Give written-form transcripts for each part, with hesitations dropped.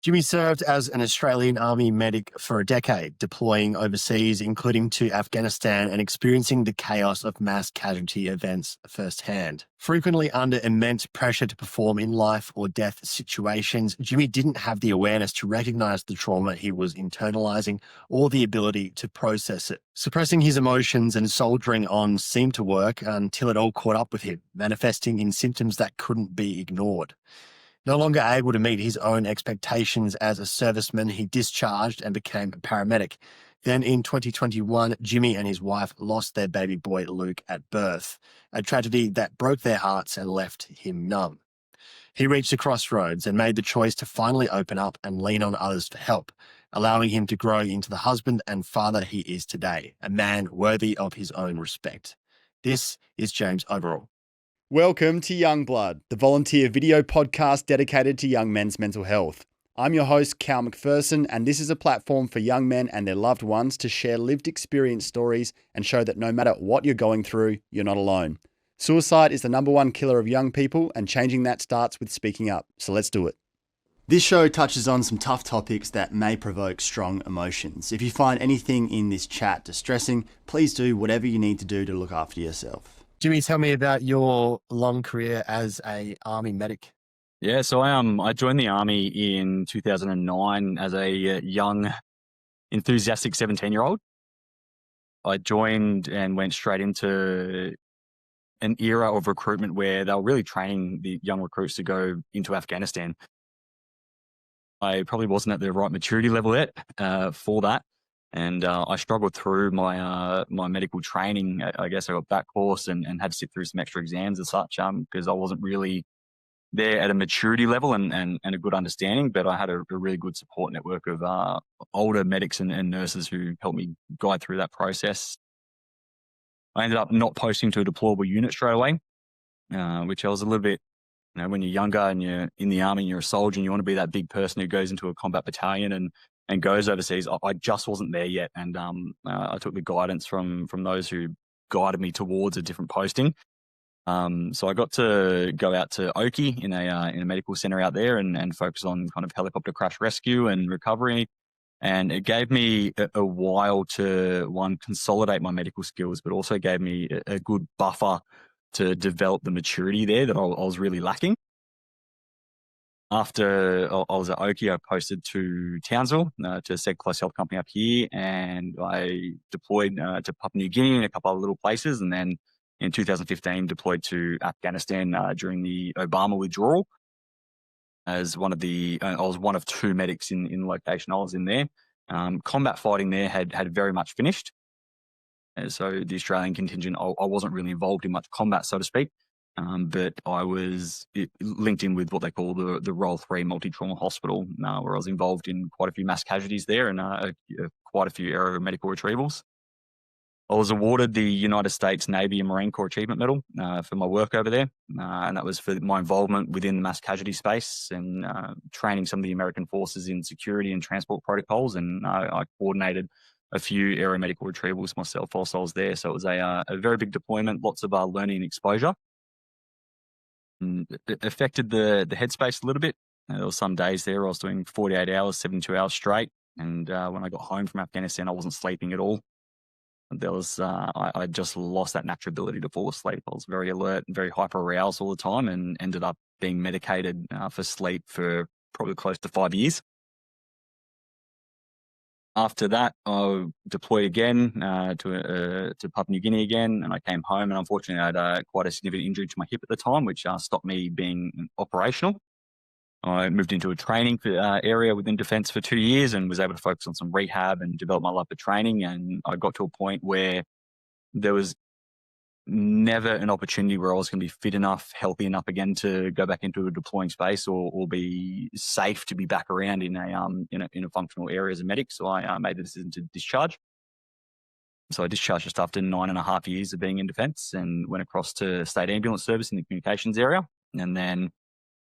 Jimmy served as an Australian Army medic for a decade, deploying overseas, including to Afghanistan, and experiencing the chaos of mass casualty events firsthand. Frequently under immense pressure to perform in life or death situations, Jimmy didn't have the awareness to recognize the trauma he was internalizing or the ability to process it. Suppressing his emotions and soldiering on seemed to work until it all caught up with him, manifesting in symptoms that couldn't be ignored. No longer able to meet his own expectations as a serviceman, he discharged and became a paramedic. Then in 2021, Jimmy and his wife lost their baby boy, Luke, at birth, a tragedy that broke their hearts and left him numb. He reached a crossroads and made the choice to finally open up and lean on others for help, allowing him to grow into the husband and father he is today, a man worthy of his own respect. This is James Overall. Welcome to Young Blood, the volunteer video podcast dedicated to young men's mental health. I'm your host, Cal McPherson, and this is a platform for young men and their loved ones to share lived experience stories and show that no matter what you're going through, you're not alone. Suicide is the number one killer of young people, and changing that starts with speaking up. So let's do it. This show touches on some tough topics that may provoke strong emotions. If you find anything in this chat distressing, please do whatever you need to do to look after yourself. Jimmy, tell me about your long career as an Army medic. Yeah, so I joined the Army in 2009 as a young, enthusiastic 17-year-old. I joined and went straight into an era of recruitment where they were really training the young recruits to go into Afghanistan. I probably wasn't at the right maturity level yet for that. And I struggled through my my medical training. I guess I got back course and had to sit through some extra exams and such because I wasn't really there at a maturity level and a good understanding. But I had a really good support network of older medics and nurses who helped me guide through that process. I ended up not posting to a deployable unit straight away, which I was a little bit, when you're younger and you're in the Army and you're a soldier and you want to be that big person who goes into a combat battalion and goes overseas. I just wasn't there yet. And I took the guidance from those who guided me towards a different posting. So I got to go out to Oki in a medical center out there and focus on kind of helicopter crash rescue and recovery. And it gave me a while to, one, consolidate my medical skills, but also gave me a good buffer to develop the maturity there that I was really lacking. After I was at Oki, I posted to Townsville, to Seg Close Health Company up here, and I deployed to Papua New Guinea and a couple of little places, and then in 2015 deployed to Afghanistan during the Obama withdrawal as I was one of two medics in the location I was in there. Combat fighting there had very much finished. So the Australian contingent, I wasn't really involved in much combat, so to speak. But I was linked in with what they call the Role 3 Multi-Trauma Hospital, where I was involved in quite a few mass casualties there and quite a few aeromedical retrievals. I was awarded the United States Navy and Marine Corps Achievement Medal for my work over there, and that was for my involvement within the mass casualty space and training some of the American forces in security and transport protocols, and I coordinated a few aeromedical retrievals myself whilst I was there. So it was a very big deployment, lots of learning and exposure. It affected the headspace a little bit. There were some days there I was doing 48 hours, 72 hours straight. And when I got home from Afghanistan, I wasn't sleeping at all. There was I just lost that natural ability to fall asleep. I was very alert and very hyper aroused all the time and ended up being medicated for sleep for probably close to 5 years. After that, I deployed again to Papua New Guinea again, and I came home, and unfortunately I had quite a significant injury to my hip at the time, which stopped me being operational. I moved into a training area within Defence for 2 years and was able to focus on some rehab and develop my love for training, and I got to a point where there was never an opportunity where I was going to be fit enough, healthy enough again to go back into a deploying space or be safe to be back around in a functional area as a medic. So I made the decision to discharge. So I discharged just after 9.5 years of being in Defence and went across to State Ambulance Service in the communications area, and then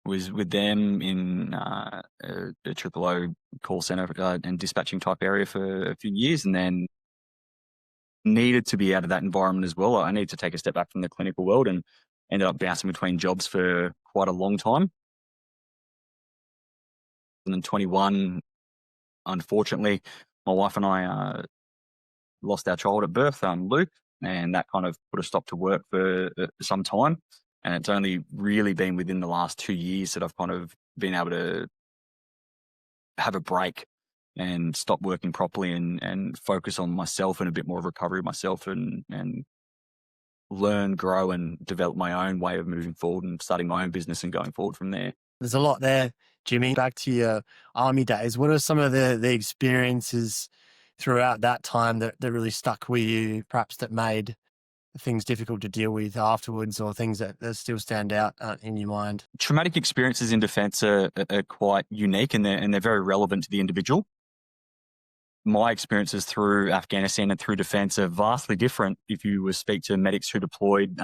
was with them in a triple O call centre and dispatching type area for a few years, and then needed to be out of that environment as well. I needed to take a step back from the clinical world and ended up bouncing between jobs for quite a long time. 2021, unfortunately, my wife and I lost our child at birth, Luke, and that kind of put a stop to work for some time. And it's only really been within the last 2 years that I've kind of been able to have a break and stop working properly and focus on myself and a bit more of recovery of myself and learn, grow, and develop my own way of moving forward and starting my own business and going forward from there. There's a lot there, Jimmy. Back to your army days, what are some of the experiences throughout that time that really stuck with you, perhaps that made things difficult to deal with afterwards, or things that still stand out in your mind? Traumatic experiences in defence are quite unique, and they're very relevant to the individual. My experiences through Afghanistan and through defence are vastly different if you were speak to medics who deployed,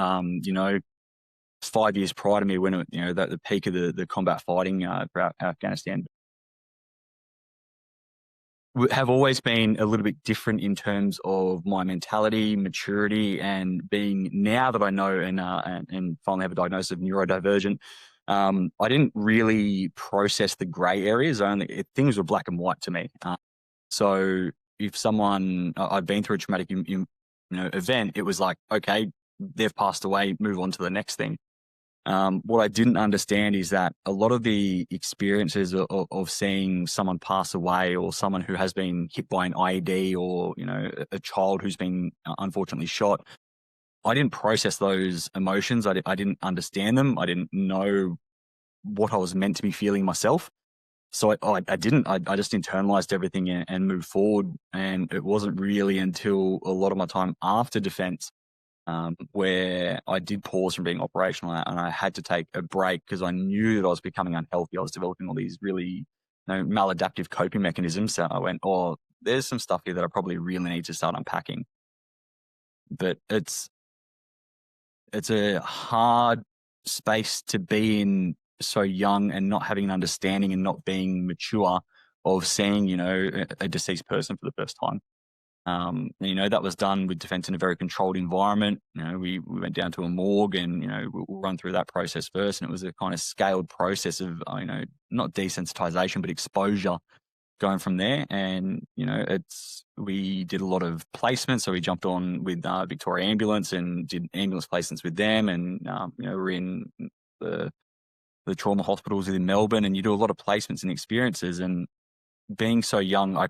5 years prior to me when, the peak of the combat fighting throughout Afghanistan. Have always been a little bit different in terms of my mentality, maturity, and being, now that I know and finally have a diagnosis of neurodivergent, I didn't really process the grey areas. Things were black and white to me. So if I've been through a traumatic event, it was like, okay, they've passed away, move on to the next thing. What I didn't understand is that a lot of the experiences of seeing someone pass away, or someone who has been hit by an IED, or, a child who's been unfortunately shot, I didn't process those emotions. I didn't understand them. I didn't know what I was meant to be feeling myself. So I didn't. I just internalized everything and moved forward. And it wasn't really until a lot of my time after defense where I did pause from being operational, and I had to take a break because I knew that I was becoming unhealthy. I was developing all these really maladaptive coping mechanisms. So I went, oh, there's some stuff here that I probably really need to start unpacking. But it's a hard space to be in so young and not having an understanding and not being mature of seeing, a deceased person for the first time. That was done with defense in a very controlled environment. We went down to a morgue and, we'll run through that process first. And it was a kind of scaled process of, not desensitization, but exposure going from there. And, we did a lot of placements. So we jumped on with Victoria Ambulance and did ambulance placements with them. And, we're in the trauma hospitals within Melbourne, and you do a lot of placements and experiences. And being so young, I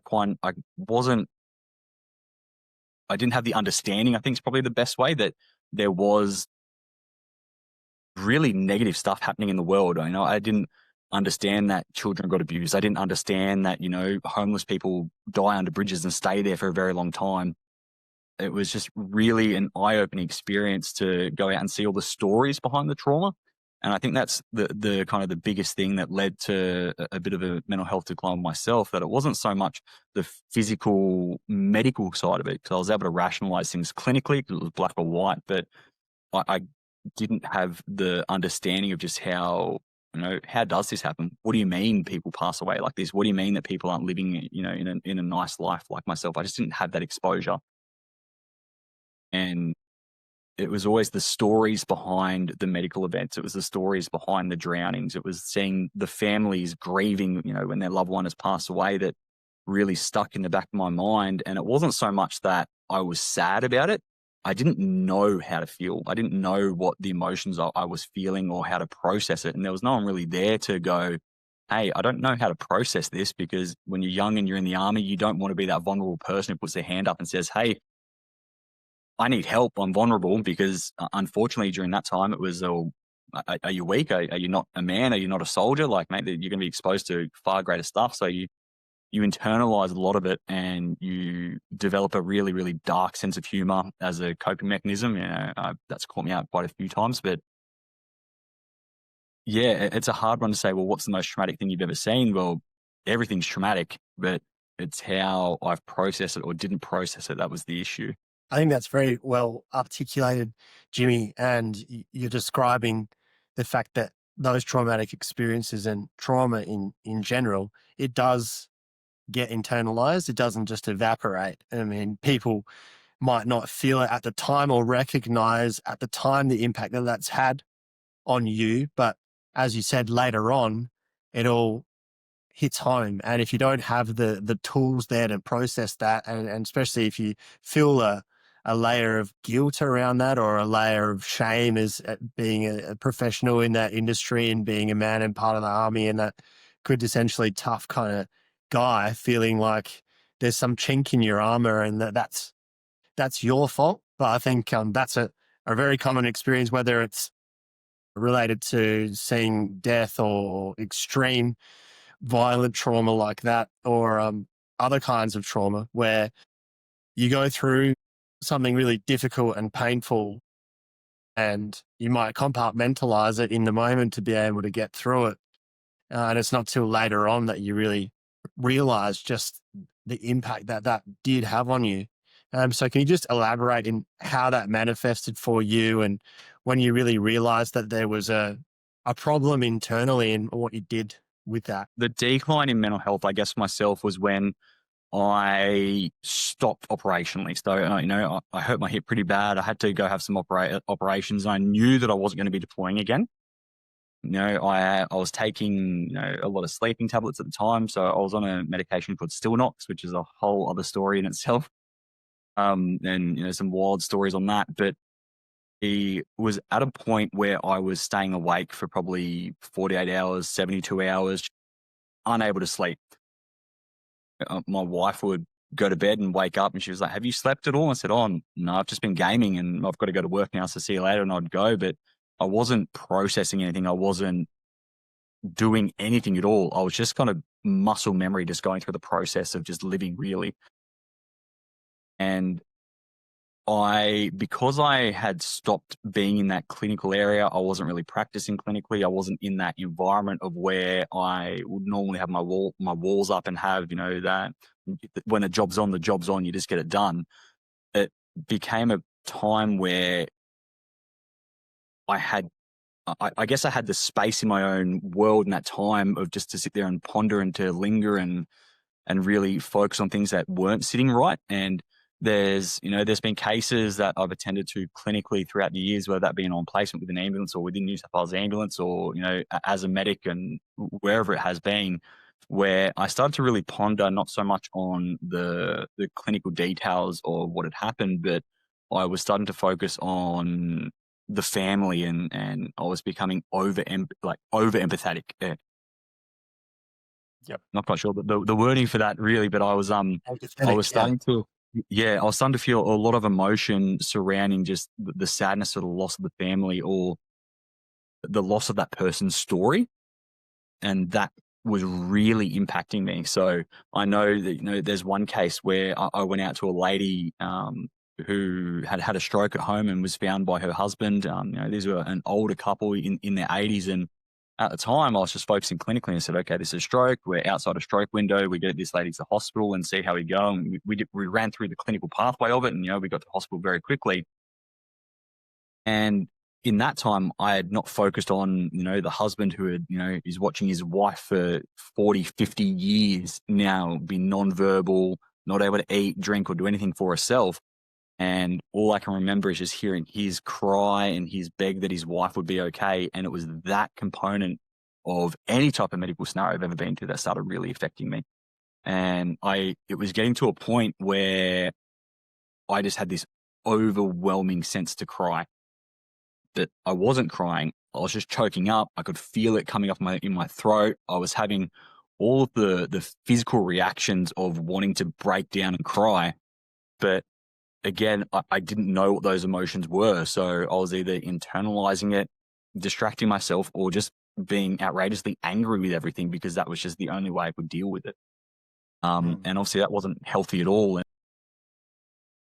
didn't have the understanding, I think is probably the best way, that there was really negative stuff happening in the world. I didn't understand that children got abused. I didn't understand that, homeless people die under bridges and stay there for a very long time. It was just really an eye-opening experience to go out and see all the stories behind the trauma. And I think that's the kind of the biggest thing that led to a bit of a mental health decline myself, that it wasn't so much the physical medical side of it, because I was able to rationalize things clinically because it was black or white, but I didn't have the understanding of just how does this happen? What do you mean people pass away like this? What do you mean that people aren't living, in a nice life like myself? I just didn't have that exposure. And it was always the stories behind the medical events. It was the stories behind the drownings. It was seeing the families grieving, when their loved one has passed away, that really stuck in the back of my mind. And it wasn't so much that I was sad about it. I didn't know how to feel. I didn't know what the emotions I was feeling or how to process it. And there was no one really there to go, hey, I don't know how to process this, because when you're young and you're in the army, you don't want to be that vulnerable person who puts their hand up and says, hey, I need help, I'm vulnerable, because unfortunately during that time it was, are you weak? Are you not a man? Are you not a soldier? Like, mate, you're going to be exposed to far greater stuff. So you internalize a lot of it, and you develop a really, really dark sense of humor as a coping mechanism. That's caught me out quite a few times. But yeah, it's a hard one to say, well, what's the most traumatic thing you've ever seen? Well, everything's traumatic, but it's how I've processed it or didn't process it. That was the issue. I think that's very well articulated, Jimmy, and you're describing the fact that those traumatic experiences and trauma in general, it does get internalized. It doesn't just evaporate. I mean, people might not feel it at the time or recognize at the time the impact that that's had on you. But as you said, later on, it all hits home. And if you don't have the tools there to process that, and especially if you feel a layer of guilt around that, or a layer of shame as being a professional in that industry and being a man and part of the army, and that quintessentially tough kind of guy, feeling like there's some chink in your armor and that's your fault. But I think that's a very common experience, whether it's related to seeing death or extreme violent trauma like that, or other kinds of trauma where you go through something really difficult and painful, and you might compartmentalize it in the moment to be able to get through it. And it's not till later on that you really realize just the impact that did have on you. So can you just elaborate in how that manifested for you, and when you really realized that there was a problem internally, and what you did with that? The decline in mental health, I guess, myself, was when I stopped operationally. So, I hurt my hip pretty bad. I had to go have some operations. I knew that I wasn't going to be deploying again. I was taking a lot of sleeping tablets at the time. So I was on a medication called Stilnox, which is a whole other story in itself. And some wild stories on that. But it was at a point where I was staying awake for probably 48 hours, 72 hours, unable to sleep. My wife would go to bed and wake up and she was like, "Have you slept at all?" I said, "Oh, no, I've just been gaming and I've got to go to work now, so see you later." And I'd go, but I wasn't processing anything. I wasn't doing anything at all. I was just kind of muscle memory, just going through the process of just living, really. And because I had stopped being in that clinical area, I wasn't really practicing clinically. I wasn't in that environment of where I would normally have my walls up and have, that when a job's on, the job's on, you just get it done. It became a time where I guess I had the space in my own world in that time of just to sit there and ponder and to linger and really focus on things that weren't sitting right. And there's been cases that I've attended to clinically throughout the years, whether that be on placement with an ambulance or within New South Wales ambulance, or, as a medic and wherever it has been, where I started to really ponder not so much on the clinical details of what had happened, but I was starting to focus on the family, and I was becoming over empathetic. Yep. Not quite sure the wording for that really, but I was starting to. Yeah, I was starting to feel a lot of emotion surrounding just the sadness of the loss of the family, or the loss of that person's story. And that was really impacting me. So I know that, there's one case where I went out to a lady who had a stroke at home and was found by her husband. These were an older couple in their 80s. And at the time, I was just focusing clinically and said, okay, this is a stroke. We're outside a stroke window. We get this lady to the hospital and see how we go. And we ran through the clinical pathway of it, and, we got to the hospital very quickly. And in that time, I had not focused on, the husband who had, is watching his wife for 40, 50 years now be nonverbal, not able to eat, drink, or do anything for herself. And all I can remember is just hearing his cry and his beg that his wife would be okay. And it was that component of any type of medical scenario I've ever been to that started really affecting me. And it was getting to a point where I just had this overwhelming sense to cry. That I wasn't crying. I was just choking up. I could feel it coming up in my throat. I was having all of the physical reactions of wanting to break down and cry. But again, I didn't know what those emotions were. So I was either internalizing it, distracting myself, or just being outrageously angry with everything, because that was just the only way I could deal with it. And obviously that wasn't healthy at all. And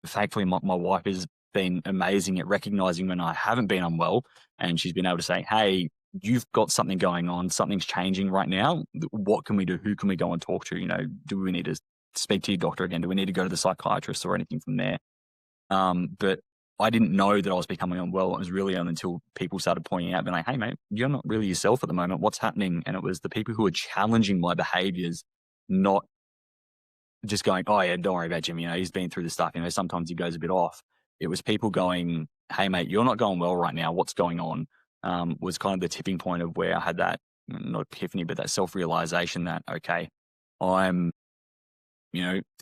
thankfully, my wife has been amazing at recognizing when I haven't been unwell, and she's been able to say, "Hey, you've got something going on. Something's changing right now. What can we do? Who can we go and talk to? Do we need to speak to your doctor again? Do we need to go to the psychiatrist or anything from there?" But I didn't know that I was becoming unwell. It was really only until people started pointing out, being like, "Hey, mate, you're not really yourself at the moment. What's happening?" And it was the people who were challenging my behaviors, not just going, "Oh yeah, don't worry about Jim. He's been through this stuff. Sometimes he goes a bit off." It was people going, "Hey, mate, you're not going well right now. What's going on?" Was kind of the tipping point of where I had that not epiphany, but that self-realization that, okay, I'm,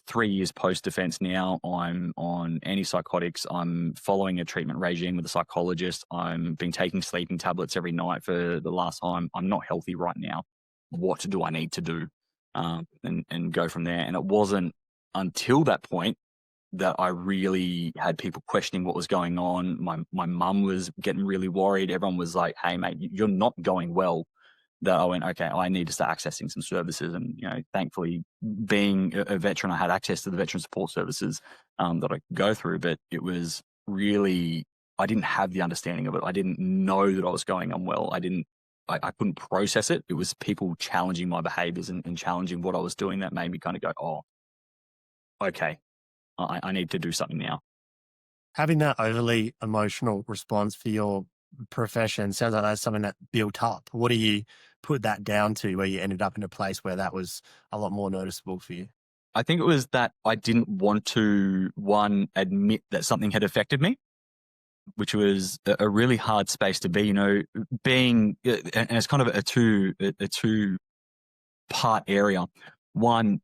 3 years post-defense now, I'm on antipsychotics, I'm following a treatment regime with a psychologist, I'm been taking sleeping tablets every night for the last time, I'm not healthy right now. What do I need to do? And go from there. And it wasn't until that point that I really had people questioning what was going on. My mum was getting really worried. Everyone was like, hey, mate, you're not going well. That I went, okay, I need to start accessing some services. And, thankfully, being a veteran, I had access to the veteran support services that I could go through. But it was really, I didn't have the understanding of it. I didn't know that I was going unwell. I couldn't process it. It was people challenging my behaviors and challenging what I was doing that made me kind of go, oh, okay, I need to do something now. Having that overly emotional response for your profession sounds like that's something that built up. What do you put that down to where you ended up in a place where that was a lot more noticeable for you? I think it was that I didn't want to, one, admit that something had affected me, which was a really hard space to be, being, and it's kind of a two-part area. One,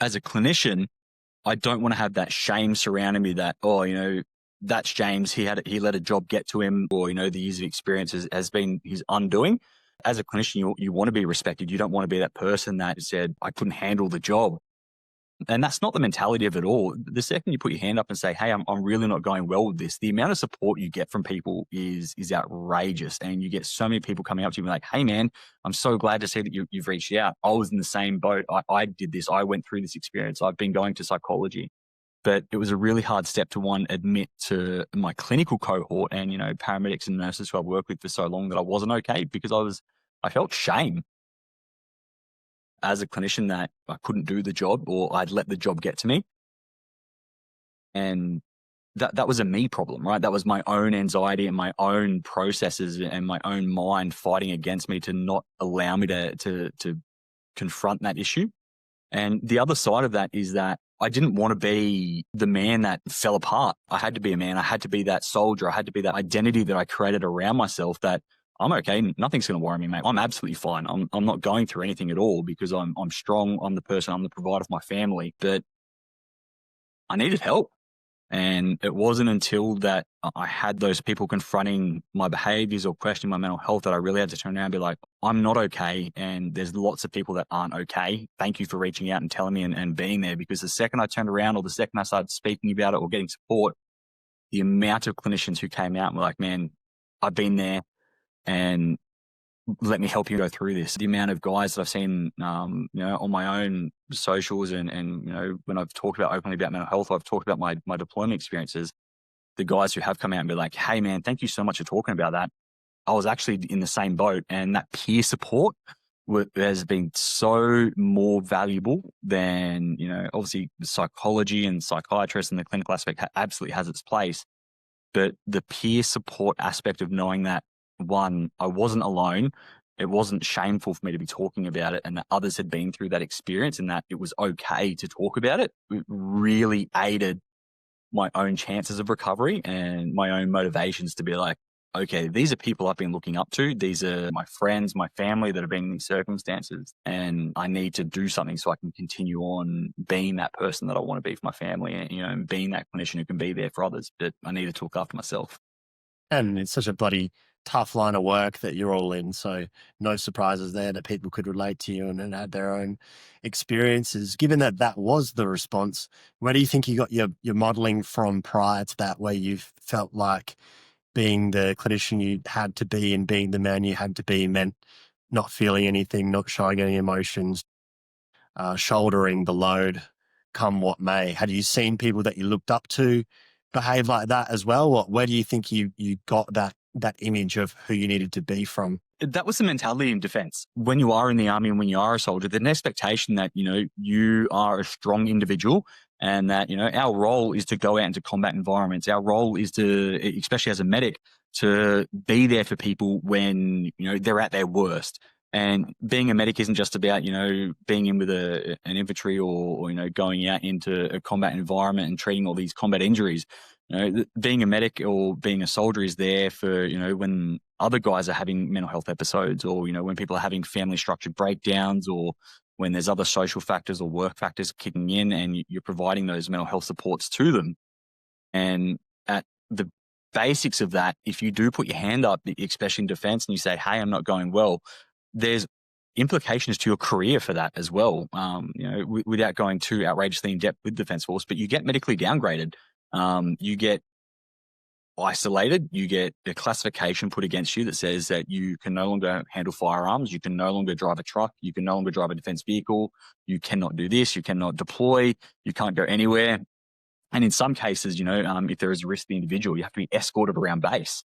as a clinician, I don't want to have that shame surrounding me that, that's James, he let a job get to him, or, the years of experience has been his undoing. As a clinician, you want to be respected. You don't want to be that person that said, I couldn't handle the job. And that's not the mentality of it all. The second you put your hand up and say, hey, I'm really not going well with this, the amount of support you get from people is outrageous. And you get so many people coming up to you and like, hey, man, I'm so glad to see that you've reached out. I was in the same boat. I did this. I went through this experience. I've been going to psychology. But it was a really hard step to, one, admit to my clinical cohort and, paramedics and nurses who I've worked with for so long that I wasn't okay, because I felt shame as a clinician that I couldn't do the job, or I'd let the job get to me. And that was a me problem, right? That was my own anxiety and my own processes and my own mind fighting against me to not allow me to confront that issue. And the other side of that is that I didn't want to be the man that fell apart. I had to be a man. I had to be that soldier. I had to be that identity that I created around myself, that I'm okay. Nothing's going to worry me, mate. I'm absolutely fine. I'm not going through anything at all because I'm strong. I'm the person. I'm the provider for my family. But I needed help. And it wasn't until that I had those people confronting my behaviors or questioning my mental health that I really had to turn around and be like, I'm not okay. And there's lots of people that aren't okay. Thank you for reaching out and telling me and being there. Because the second I turned around, or the second I started speaking about it or getting support, the amount of clinicians who came out and were like, man, I've been there, and let me help you go through this. The amount of guys that I've seen, on my own socials and when I've talked openly about mental health, I've talked about my deployment experiences. The guys who have come out and be like, hey man, thank you so much for talking about that. I was actually in the same boat, and that peer support has been so more valuable than, obviously psychology and psychiatrists and the clinical aspect absolutely has its place. But the peer support aspect of knowing that, one, I wasn't alone. It wasn't shameful for me to be talking about it, and that others had been through that experience and that it was okay to talk about it. It really aided my own chances of recovery and my own motivations to be like, okay, these are people I've been looking up to. These are my friends, my family that have been in these circumstances, and I need to do something so I can continue on being that person that I want to be for my family, and being that clinician who can be there for others. But I needed to look after myself. And it's such a bloody tough line of work that you're all in. So no surprises there that people could relate to you and had their own experiences. Given that that was the response, where do you think you got your modeling from prior to that, where you felt like being the clinician you had to be and being the man you had to be meant not feeling anything, not showing any emotions, shouldering the load come what may? Had you seen people that you looked up to behave like that as well? Where do you think you got that image of who you needed to be from? That was the mentality in defense. When you are in the army and when you are a soldier, there's an expectation that, you are a strong individual, and that, our role is to go out into combat environments. Our role is to, especially as a medic, to be there for people when, they're at their worst. And being a medic isn't just about, being in with an infantry or, going out into a combat environment and treating all these combat injuries. Being a medic or being a soldier is there for, when other guys are having mental health episodes, or, when people are having family structure breakdowns, or when there's other social factors or work factors kicking in, and you're providing those mental health supports to them. And at the basics of that, if you do put your hand up, especially in defense, and you say, hey, I'm not going well, there's implications to your career for that as well. Without going too outrageously in depth with Defence Force, but you get medically downgraded. You get isolated. You get a classification put against you that says that you can no longer handle firearms. You can no longer drive a truck. You can no longer drive a defense vehicle. You cannot do this. You cannot deploy. You can't go anywhere. And in some cases, if there is a risk to the individual, you have to be escorted around base.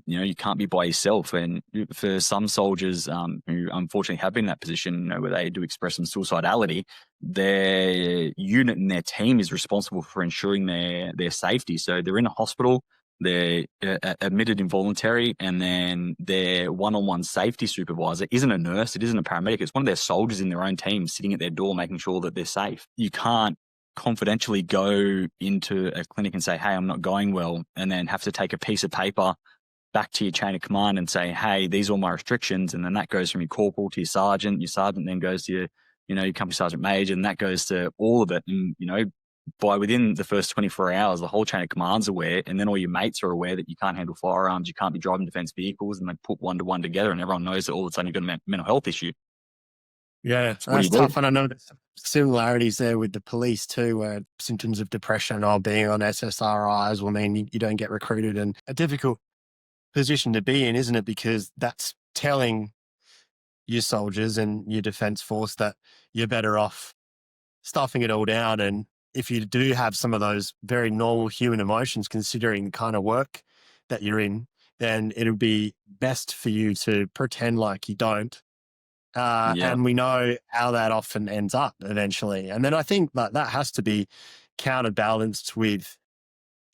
You can't be by yourself. And for some soldiers who unfortunately have been in that position, where they do express some suicidality, their unit and their team is responsible for ensuring their safety. So they're in a hospital, they're admitted involuntary, and then their one-on-one safety supervisor isn't a nurse, it isn't a paramedic, it's one of their soldiers in their own team sitting at their door making sure that they're safe. You can't confidentially go into a clinic and say, hey, I'm not going well, and then have to take a piece of paper back to your chain of command and say, hey, these are all my restrictions. And then that goes from your corporal to your sergeant then goes to your company sergeant major, and that goes to all of it. And, by within the first 24 hours, the whole chain of command's aware, and then all your mates are aware that you can't handle firearms, you can't be driving defense vehicles, and they put one to one together, and everyone knows that all of a sudden you've got a mental health issue. Yeah, that's tough. And I know there's similarities there with the police too, where symptoms of depression or being on SSRIs will mean you don't get recruited, and a difficult position to be in, isn't it? Because that's telling your soldiers and your defense force that you're better off stuffing it all down. And if you do have some of those very normal human emotions, considering the kind of work that you're in, then it'll be best for you to pretend like you don't. And we know how that often ends up eventually. And then I think that has to be counterbalanced with,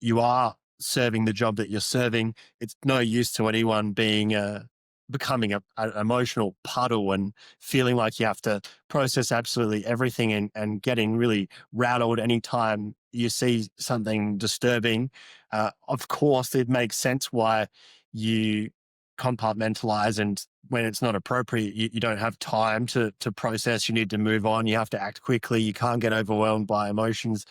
you are serving the job that you're serving. It's no use to anyone becoming an emotional puddle and feeling like you have to process absolutely everything and getting really rattled anytime you see something disturbing. Of course, it makes sense why you compartmentalize, and when it's not appropriate, you don't have time to process. You need to move on. You have to act quickly. You can't get overwhelmed by emotions,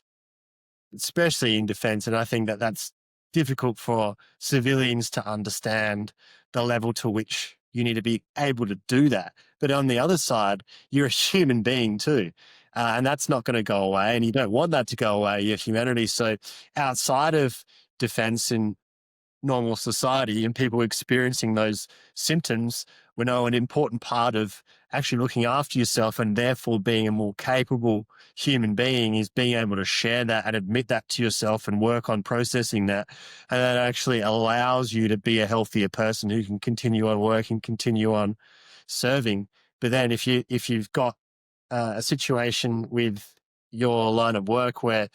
especially in defense. And I think that's difficult for civilians to understand, the level to which you need to be able to do that. But on the other side, you're a human being too. And that's not going to go away, and you don't want that to go away, your humanity. So outside of defense in normal society and people experiencing those symptoms, we know an important part of actually looking after yourself and therefore being a more capable human being is being able to share that and admit that to yourself and work on processing that. And that actually allows you to be a healthier person who can continue on working, continue on serving. But then if you've got a situation with your line of work where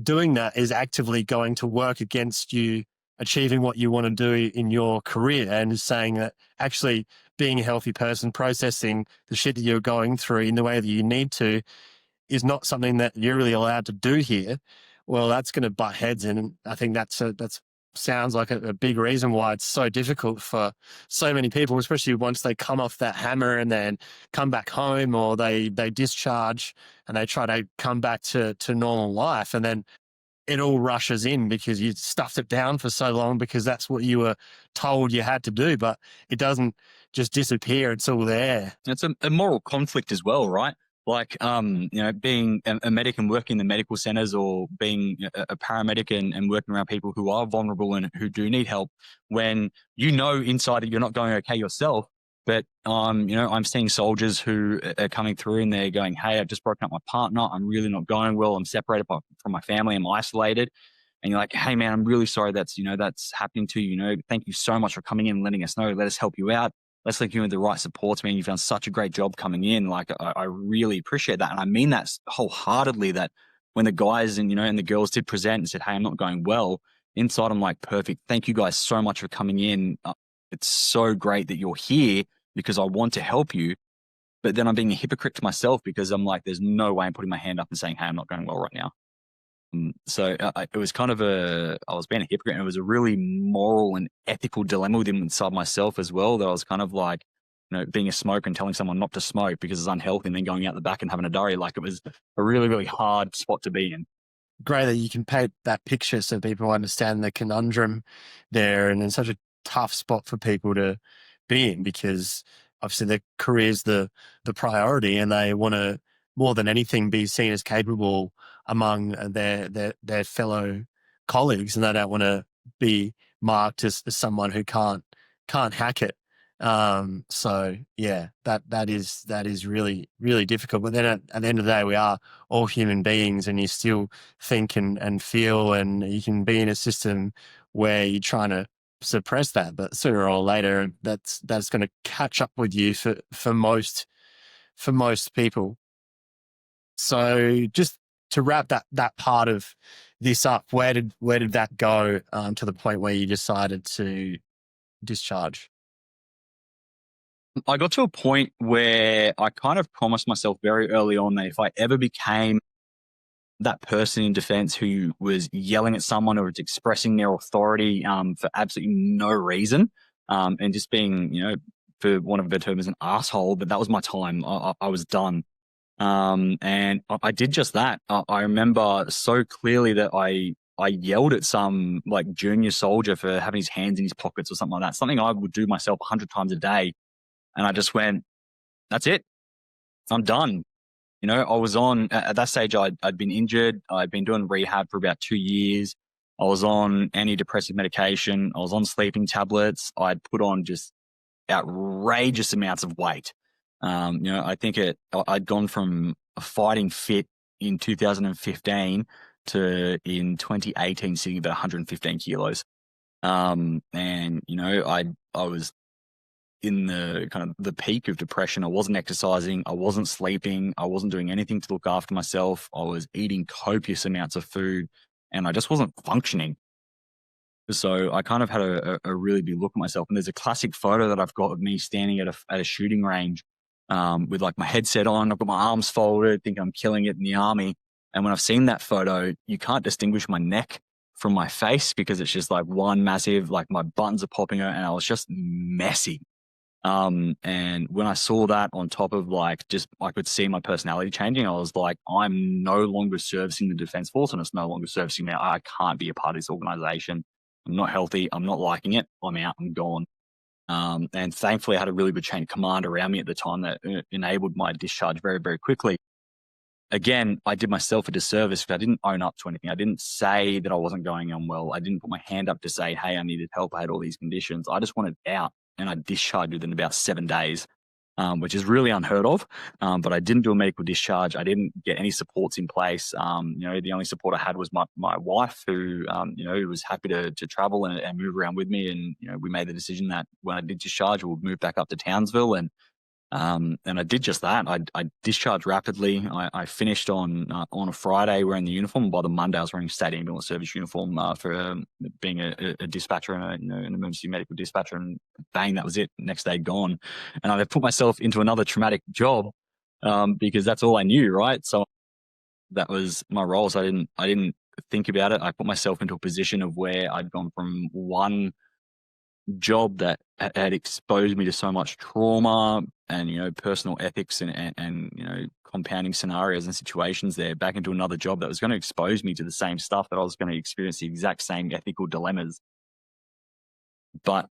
doing that is actively going to work against you achieving what you want to do in your career, and saying that actually being a healthy person, processing the shit that you're going through in the way that you need to, is not something that you're really allowed to do here, well, that's going to butt heads in. And I think that's sounds like a big reason why it's so difficult for so many people, especially once they come off that hammer and then come back home, or they discharge and they try to come back to normal life. And then it all rushes in because you stuffed it down for so long because that's what you were told you had to do, but it doesn't just disappear. It's all there. It's a moral conflict as well, right? Like, being a medic and working in the medical centers, or being a paramedic and working around people who are vulnerable and who do need help, when inside that you're not going okay yourself. But, I'm seeing soldiers who are coming through and they're going, hey, I've just broken up my partner. I'm really not going well. I'm separated from my family. I'm isolated. And you're like, hey, man, I'm really sorry that's happening to you. Thank you so much for coming in and letting us know. Let us help you out. Let's link you with the right supports, man. You've done such a great job coming in. Like, I really appreciate that. And I mean that wholeheartedly, that when the guys and the girls did present and said, hey, I'm not going well, inside I'm like, perfect. Thank you guys so much for coming in. It's so great that you're here. because I want to help you. But then I'm being a hypocrite to myself because I'm like, there's no way I'm putting my hand up and saying, hey, I'm not going well right now. So it was kind of I was being a hypocrite, and it was a really moral and ethical dilemma within inside myself as well, that I was kind of like, being a smoker and telling someone not to smoke because it's unhealthy, and then going out the back and having a diary. Like, it was a really, really hard spot to be in. Great that you can paint that picture so people understand the conundrum there, and it's such a tough spot for people to be in, because obviously their career's the priority, and they want to, more than anything, be seen as capable among their fellow colleagues, and they don't want to be marked as someone who can't hack it. So yeah, that is really, really difficult. But then at the end of the day, we are all human beings, and you still think and feel, and you can be in a system where you're trying to suppress that, but sooner or later that's going to catch up with you for most people. So just to wrap that part of this up, where did that go to the point where you decided to discharge? I got to a point where I kind of promised myself very early on that if I ever became that person in defense who was yelling at someone or was expressing their authority for absolutely no reason, and just being, for want of a better term, as an asshole, that was my time. I was done. And I did just that. I remember so clearly that I yelled at some like junior soldier for having his hands in his pockets or something like that, something I would do myself 100 times a day. And I just went, that's it. I'm done. I was on, at that stage, I'd been injured. I'd been doing rehab for about 2 years. I was on antidepressive medication. I was on sleeping tablets. I'd put on just outrageous amounts of weight. I think I'd gone from a fighting fit in 2015 to in 2018 sitting about 115 kilos. And, I was in the kind of the peak of depression. I wasn't exercising. I wasn't sleeping. I wasn't doing anything to look after myself. I was eating copious amounts of food, and I just wasn't functioning. So I kind of had a really big look at myself. And there's a classic photo that I've got of me standing at a shooting range with like my headset on. I've got my arms folded, think I'm killing it in the army. And when I've seen that photo, you can't distinguish my neck from my face because it's just like one massive, like my buttons are popping out, and I was just messy. And when I saw that on top of like, just I could see my personality changing, I was like, I'm no longer servicing the Defense Force, and it's no longer servicing me. I can't be a part of this organization. I'm not healthy. I'm not liking it. I'm out. I'm gone. And thankfully I had a really good chain of command around me at the time that enabled my discharge very, very quickly. Again, I did myself a disservice because I didn't own up to anything. I didn't say that I wasn't going on well. I didn't put my hand up to say, hey, I needed help. I had all these conditions. I just wanted out. And I discharged within about 7 days, which is really unheard of. But I didn't do a medical discharge. I didn't get any supports in place. The only support I had was my wife, who was happy to travel and move around with me. And we made the decision that when I did discharge, we'll move back up to Townsville, and I did just that. I discharged rapidly. I finished on a Friday wearing the uniform. By the Monday, I was wearing a state ambulance service uniform for being a dispatcher and an emergency medical dispatcher. And bang, that was it. Next day, gone. And I put myself into another traumatic job because that's all I knew, right? So that was my role. So I didn't think about it. I put myself into a position of where I'd gone from one job that had exposed me to so much trauma and personal ethics and compounding scenarios and situations there, back into another job that was going to expose me to the same stuff, that I was going to experience the exact same ethical dilemmas. But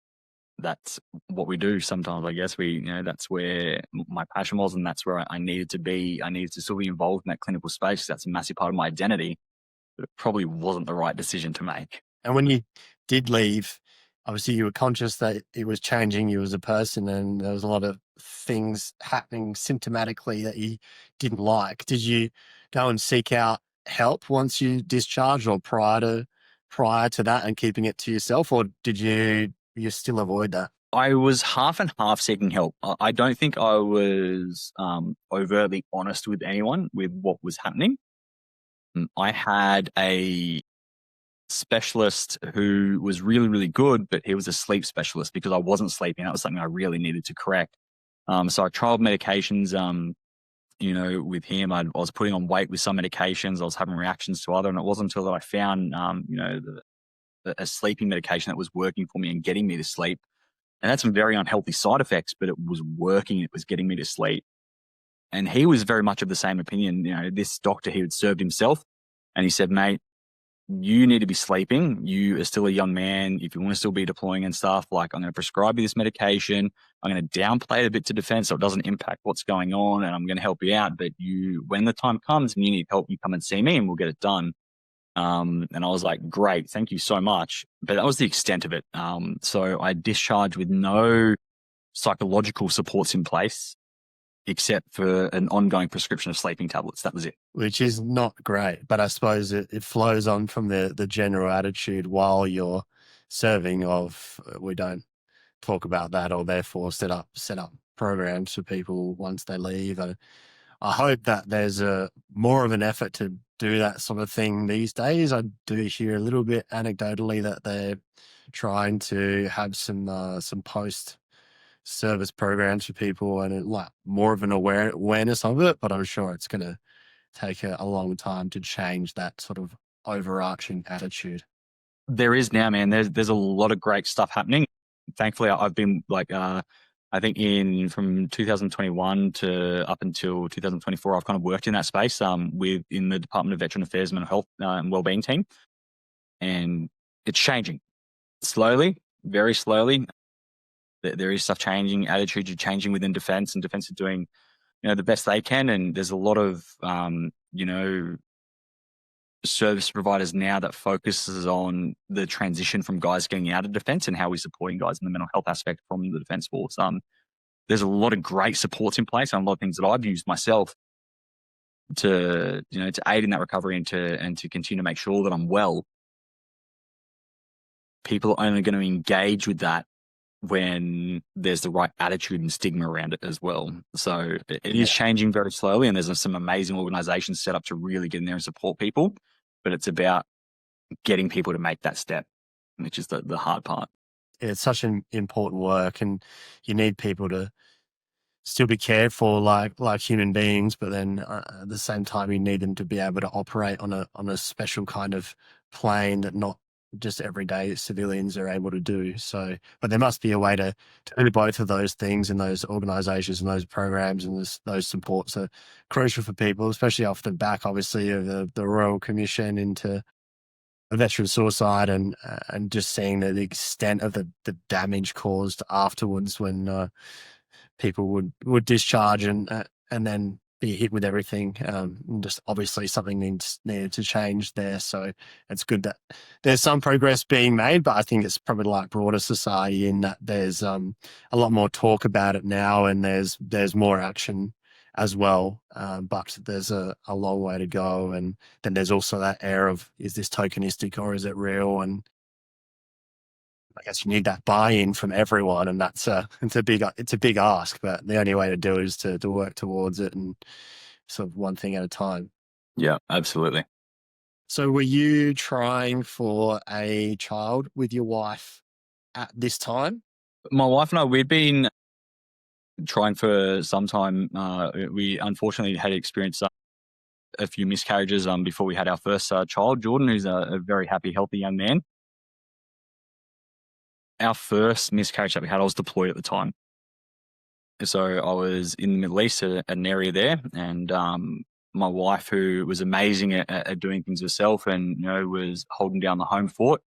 that's what we do sometimes, I guess. That's where my passion was, and that's where I needed to be. I needed to still be involved in that clinical space. That's a massive part of my identity, but it probably wasn't the right decision to make. And when you did leave, obviously you were conscious that it was changing you as a person, and there was a lot of things happening symptomatically that you didn't like. Did you go and seek out help once you discharged, or prior to that and keeping it to yourself, or did you still avoid that? I was half and half seeking help. I don't think I was overtly honest with anyone with what was happening. I had a specialist who was really, really good, but he was a sleep specialist because I wasn't sleeping. That was something I really needed to correct. So I trialed medications, with him. I was putting on weight with some medications. I was having reactions to other, and it wasn't until that I found, a sleeping medication that was working for me and getting me to sleep. And had some very unhealthy side effects, but it was working. It was getting me to sleep. And he was very much of the same opinion. This doctor, he had served himself, and he said, mate, you need to be sleeping. You are still a young man. If you want to still be deploying and stuff, like, I'm going to prescribe you this medication. I'm going to downplay it a bit to defense so it doesn't impact what's going on, and I'm going to help you out. But when the time comes and you need help, you come and see me and we'll get it done. And I was like, great, thank you so much. But that was the extent of it. So I discharged with no psychological supports in place, except for an ongoing prescription of sleeping tablets. That was it. Which is not great, but I suppose it flows on from the general attitude while you're serving of we don't talk about that, or therefore set up programs for people once they leave. I hope that there's more of an effort to do that sort of thing these days. I do hear a little bit anecdotally that they're trying to have some post service programs for people, and like more of an awareness of it, but I'm sure it's going to take a long time to change that sort of overarching attitude. There is now, man. There's a lot of great stuff happening. Thankfully, I've been I think from 2021 to up until 2024, I've kind of worked in that space in the Department of Veteran Affairs, Mental Health and Wellbeing team, and it's changing slowly, very slowly. There is stuff changing, attitudes are changing within defense, and defense are doing, the best they can. And there's a lot of, service providers now that focuses on the transition from guys getting out of defense and how we're supporting guys in the mental health aspect from the defense force. There's a lot of great supports in place, and a lot of things that I've used myself to aid in that recovery and to continue to make sure that I'm well. People are only going to engage with that when there's the right attitude and stigma around it as well. So it is changing very slowly, and there's some amazing organizations set up to really get in there and support people, but it's about getting people to make that step, which is the hard part. It's such an important work, and you need people to still be cared for like human beings, but then at the same time you need them to be able to operate on a special kind of plane that not just everyday civilians are able to do. So, but there must be a way to do both of those things, and those organizations and those programs and those supports are crucial for people, especially off the back, obviously, of the Royal Commission into veteran suicide, and just seeing the extent of the damage caused afterwards when people would discharge and then be hit with everything. Just obviously something needed to change there. So it's good that there's some progress being made, but I think it's probably like broader society in that there's a lot more talk about it now, and there's more action as well. But there's a long way to go. And then there's also that air of, is this tokenistic or is it real? And I guess you need that buy-in from everyone, and it's a big ask, but the only way to do it is to work towards it, and sort of one thing at a time. Yeah, absolutely. So were you trying for a child with your wife at this time? My wife and I, we'd been trying for some time. We unfortunately had experienced a few miscarriages before we had our first child, Jordan, who's a very happy, healthy young man. Our first miscarriage that we had, I was deployed at the time. So I was in the Middle East at an area there, and my wife, who was amazing at doing things herself and was holding down the home fort,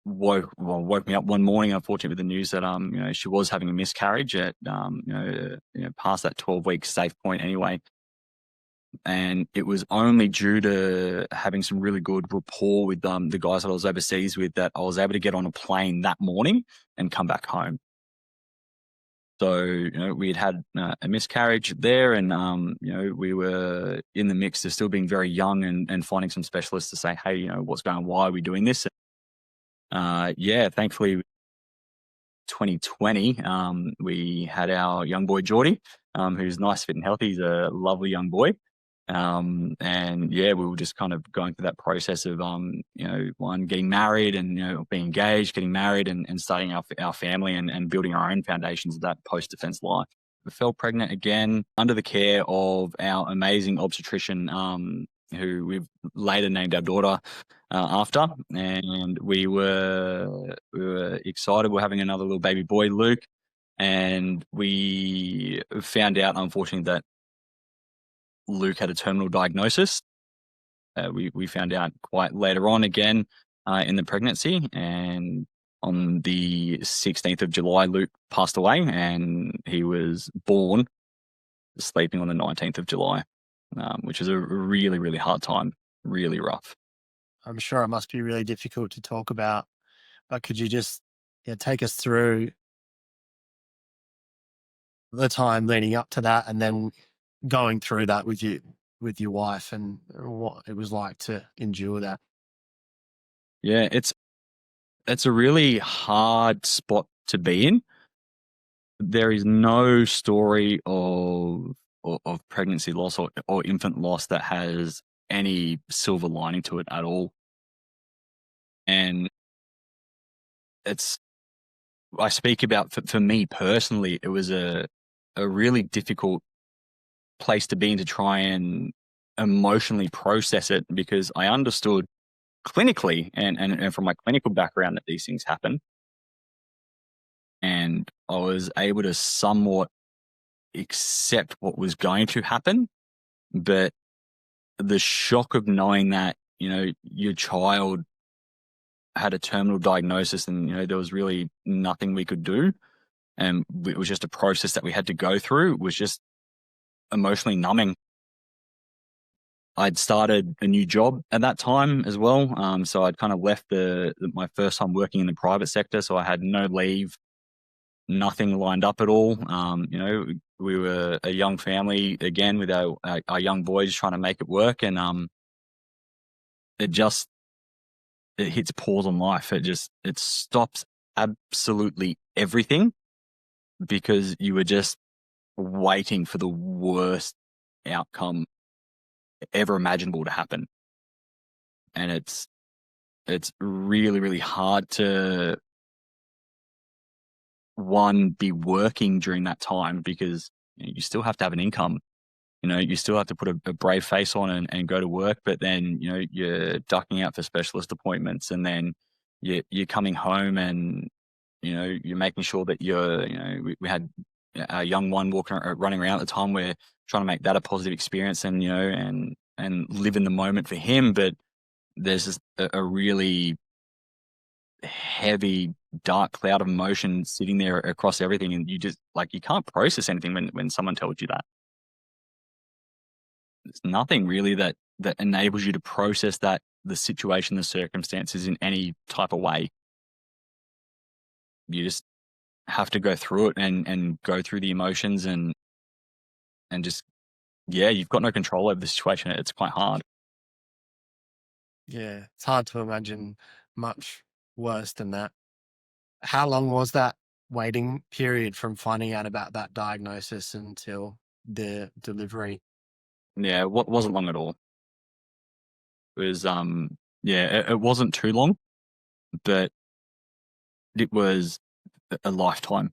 woke me up one morning, unfortunately, with the news that she was having a miscarriage at past that 12-week safe point anyway. And it was only due to having some really good rapport with the guys that I was overseas with that I was able to get on a plane that morning and come back home. So, we had a miscarriage there, and, we were in the mix of still being very young and finding some specialists to say, hey, what's going on? Why are we doing this? Thankfully, 2020, we had our young boy, Geordie, who's nice, fit and healthy. He's a lovely young boy. And yeah, we were just kind of going through that process of, one, getting married and, being engaged, getting married and starting our family and building our own foundations of that post-defense life. We fell pregnant again under the care of our amazing obstetrician, who we've later named our daughter after. And we were excited. We're having another little baby boy, Luke. And we found out, unfortunately, that Luke had a terminal diagnosis. We found out quite later on again in the pregnancy, and on the 16th of July, Luke passed away, and he was born sleeping on the 19th of July, which is a really, really hard time, really rough. I'm sure it must be really difficult to talk about, but could you just take us through the time leading up to that and then going through that with your wife and what it was like to endure that? Yeah, it's a really hard spot to be in. There is no story of pregnancy loss or infant loss that has any silver lining to it at all. And I speak about, for me personally, it was a really difficult place to be in to try and emotionally process it, because I understood clinically and from my clinical background that these things happen. And I was able to somewhat accept what was going to happen. But the shock of knowing that, your child had a terminal diagnosis and, there was really nothing we could do, and it was just a process that we had to go through, was just emotionally numbing. I'd started a new job at that time as well. So I'd kind of left my first time working in the private sector. So I had no leave, nothing lined up at all. We were a young family again with our young boys trying to make it work. And it hits pause on life. It stops absolutely everything, because you were just waiting for the worst outcome ever imaginable to happen. And it's really, really hard to, one, be working during that time, because you still have to have an income. You still have to put a brave face on and go to work, but then, you're ducking out for specialist appointments, and then you're coming home and, you're making sure that we had a young one running around at the time. We're trying to make that a positive experience and, and live in the moment for him. But there's just a really heavy, dark cloud of emotion sitting there across everything. And you just, you can't process anything when someone tells you that. There's nothing really that enables you to process the situation, the circumstances in any type of way. You just have to go through it and go through the emotions and just, you've got no control over the situation. It's quite hard. Yeah, it's hard to imagine much worse than that. How long was that waiting period from finding out about that diagnosis until the delivery? Yeah, it wasn't long at all. It was, it wasn't too long, but it was a lifetime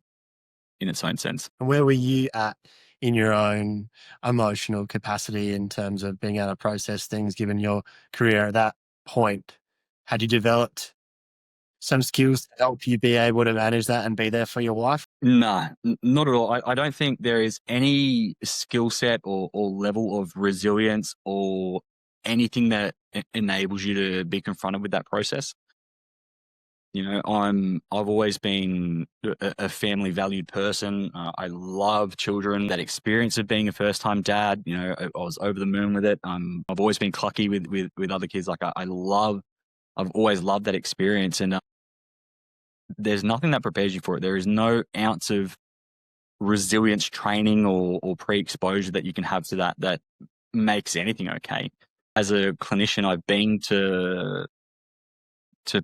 in its own sense. And where were you at in your own emotional capacity in terms of being able to process things, given your career at that point? Had you developed some skills to help you be able to manage that and be there for your wife? No, not at all. I don't think there is any skill set or level of resilience or anything that enables you to be confronted with that process. I've always been a family valued person. I love children. That experience of being a first time dad, I was over the moon with it. I've always been clucky with other kids. I've always loved that experience. And there's nothing that prepares you for it. There is no ounce of resilience training or pre-exposure that you can have to that makes anything okay. As a clinician, I've been to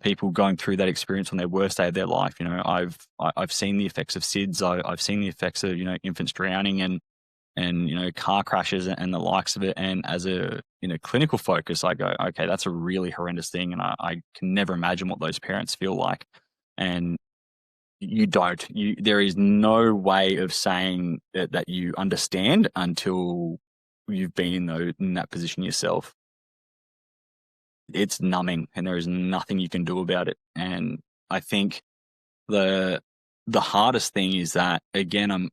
people going through that experience on their worst day of their life. I've seen the effects of SIDS. I've seen the effects of infants drowning, and and, car crashes and the likes of it. And as a, clinical focus, I go, okay, that's a really horrendous thing. And I can never imagine what those parents feel like. And there is no way of saying that you understand until you've been in that position yourself. It's numbing, and there is nothing you can do about it. And I think the hardest thing is that, again,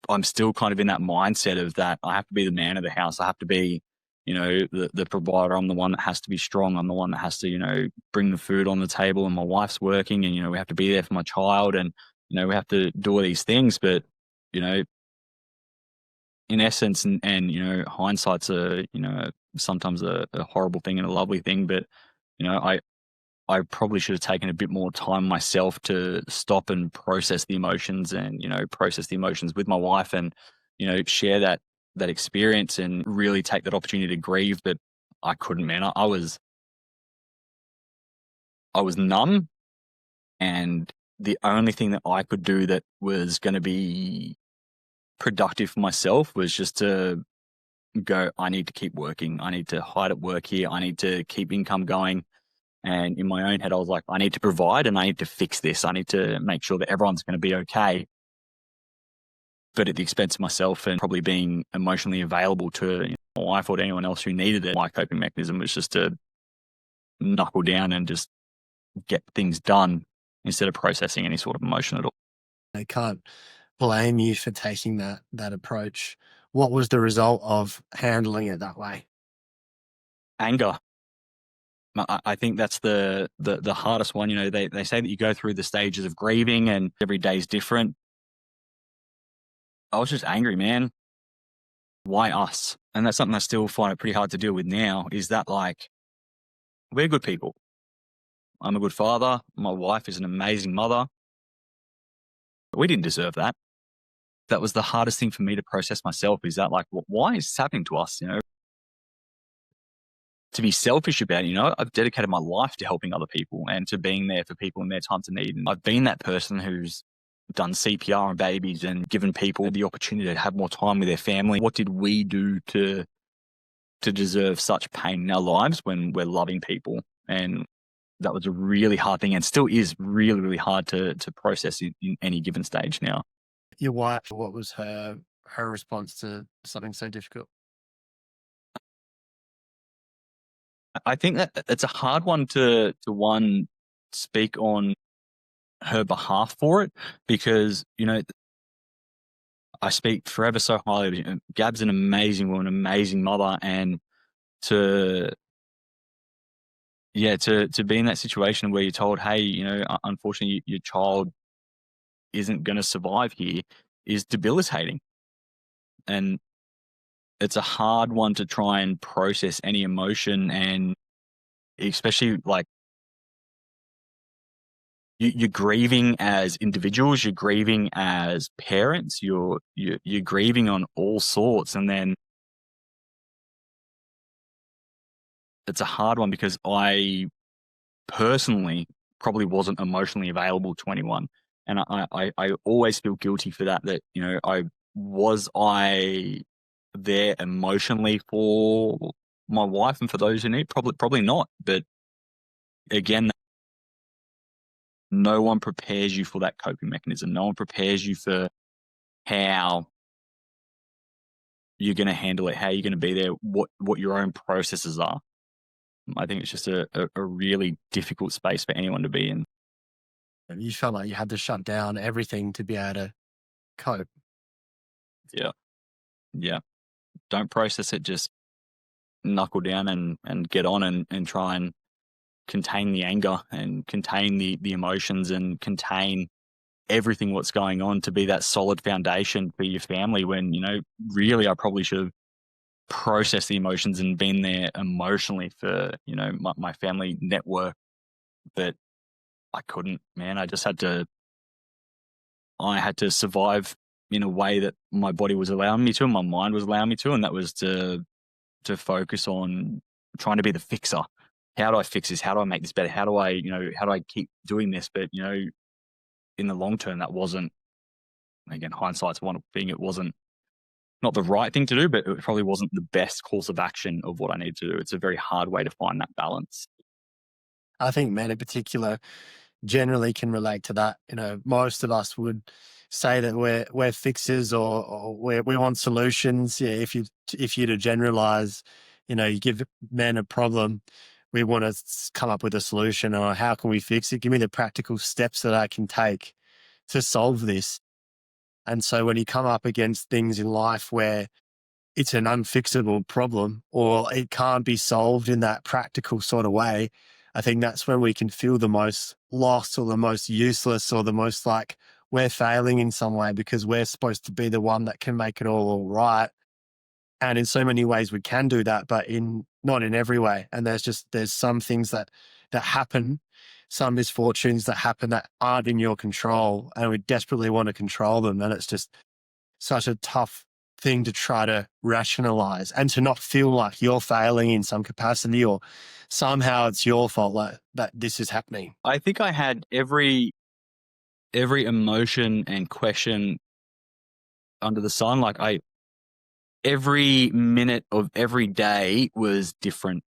I'm still kind of in that mindset of that I have to be the man of the house. I have to be, the provider. I'm the one that has to be strong. I'm the one that has to, bring the food on the table, and my wife's working, and, we have to be there for my child, and, we have to do all these things. But, in essence, and hindsight's sometimes a horrible thing and a lovely thing. But, I probably should have taken a bit more time myself to stop and process the emotions, and, process the emotions with my wife, and, share that experience, and really take that opportunity to grieve. But I couldn't, man. I was numb, and the only thing that I could do that was going to be productive for myself was just to go, I need to keep working. I need to hide at work here. I need to keep income going. And in my own head, I was like, I need to provide, and I need to fix this. I need to make sure that everyone's going to be okay. But at the expense of myself, and probably being emotionally available to my wife or to anyone else who needed it. My coping mechanism was just to knuckle down and just get things done instead of processing any sort of emotion at all. I can't blame you for taking that approach. What was the result of handling it that way? Anger. I think that's the hardest one. They say that you go through the stages of grieving, and every day is different. I was just angry, man. Why us? And that's something I still find it pretty hard to deal with now, is that, like, we're good people. I'm a good father. My wife is an amazing mother. But we didn't deserve that. That was the hardest thing for me to process myself, is that, like, why is this happening to us? To be selfish about it, I've dedicated my life to helping other people and to being there for people in their times of need. And I've been that person who's done CPR on babies and given people the opportunity to have more time with their family. What did we do to deserve such pain in our lives when we're loving people? And that was a really hard thing, and still is really, really hard to process in any given stage now. Your wife, what was her response to something so difficult? I think that it's a hard one to speak on her behalf for it, because, I speak forever so highly of it. Gab's an amazing woman, amazing mother, and to be in that situation where you're told, hey, unfortunately your child isn't going to survive here, is debilitating. And it's a hard one to try and process any emotion, and especially, like, you're grieving as individuals, you're grieving as parents, you're grieving on all sorts. And then it's a hard one, because I personally probably wasn't emotionally available to anyone. And I always feel guilty for that, I there emotionally for my wife and for those who need? Probably not. But again, no one prepares you for that coping mechanism. No one prepares you for how you're going to handle it, how you're going to be there, what your own processes are. I think it's just a really difficult space for anyone to be in. You felt like you had to shut down everything to be able to cope. Yeah. Don't process it. Just knuckle down and get on and try and contain the anger and contain the emotions and contain everything what's going on, to be that solid foundation for your family, when, really I probably should have processed the emotions and been there emotionally for, my family network. But I couldn't, man. I had to survive in a way that my body was allowing me to, and my mind was allowing me to, and that was to focus on trying to be the fixer. How do I fix this? How do I make this better? How do I keep doing this? But, in the long term, that wasn't, again, hindsight's one thing. It wasn't not the right thing to do, but it probably wasn't the best course of action of what I need to do. It's a very hard way to find that balance. I think men in particular generally can relate to that. Most of us would say that we're fixers or we want solutions. Yeah, if you to generalize, you give men a problem, we want to come up with a solution, or how can we fix it? Give me the practical steps that I can take to solve this. And so when you come up against things in life where it's an unfixable problem or it can't be solved in that practical sort of way, I think that's when we can feel the most lost or the most useless or the most like we're failing in some way, because we're supposed to be the one that can make it all right. And in so many ways we can do that, but not in every way. And there's some things that happen, some misfortunes that happen that aren't in your control, and we desperately want to control them. And it's just such a tough thing to try to rationalize and to not feel like you're failing in some capacity or somehow it's your fault that this is happening. I think I had every emotion and question under the sun. Every minute of every day was different.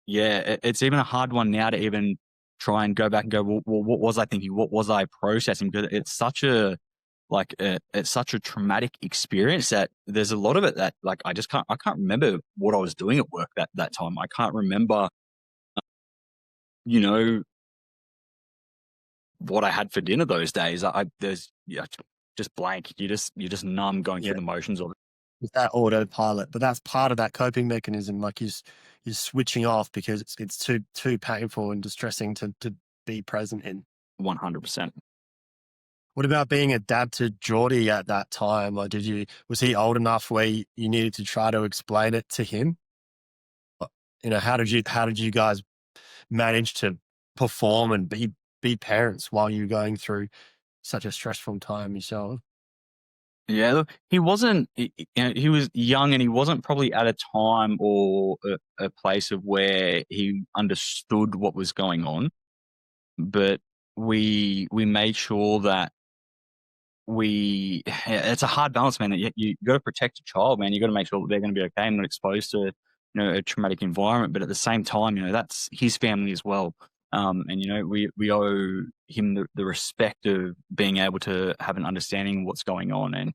It's even a hard one now to even try and go back and go, well, what was I thinking? What was I processing? Because it's such a traumatic experience that there's a lot of it that I can't remember what I was doing at work that time. I can't remember, what I had for dinner those days. Just blank. You're just numb going through the motions of it. With that autopilot, but that's part of that coping mechanism. Like you're switching off because it's too painful and distressing to be present in. 100%. What about being a dad to Geordie at that time? Like, was he old enough where you needed to try to explain it to him? How did you guys manage to perform and be parents while you're going through such a stressful time yourself? Yeah, look, he wasn't. He was young, and he wasn't probably at a time or a place of where he understood what was going on. But we made sure that it's a hard balance, man. That you got to protect your child, man. You got to make sure that they're going to be okay and not exposed to a traumatic environment. But at the same time, that's his family as well. And we owe him the respect of being able to have an understanding of what's going on. And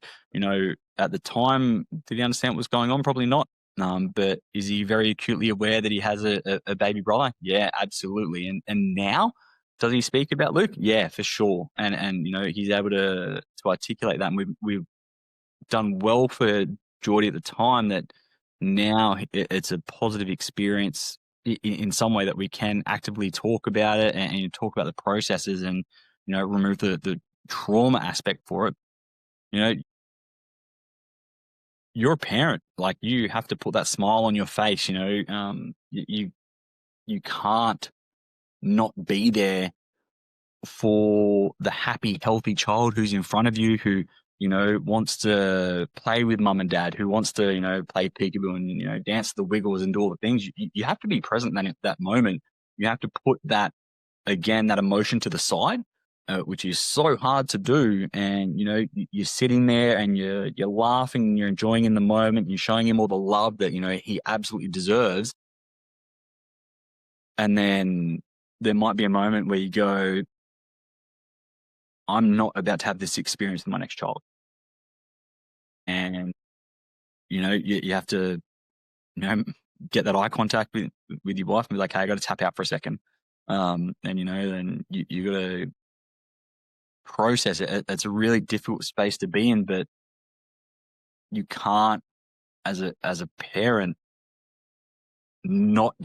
at the time, did he understand what was going on? Probably not. But is he very acutely aware that he has a baby brother? Yeah, absolutely. And now, does he speak about Luke? Yeah, for sure. And he's able to articulate that. And we've done well for Geordie at the time that now it's a positive experience in some way that we can actively talk about it and talk about the processes and, remove the trauma aspect for it. You're a parent, like you have to put that smile on your face, you can't not be there for the happy, healthy child who's in front of you, who, wants to play with mum and dad, who wants to, play peekaboo and, dance the wiggles and do all the things. You have to be present then at that moment. You have to put that emotion to the side, which is so hard to do. And, you're sitting there and you're laughing and you're enjoying in the moment. You're showing him all the love that, he absolutely deserves. And then there might be a moment where you go, I'm not about to have this experience with my next child. And, you have to, get that eye contact with your wife and be like, hey, I got to tap out for a second. And, then you got to process it. It's a really difficult space to be in, but you can't, as a parent, not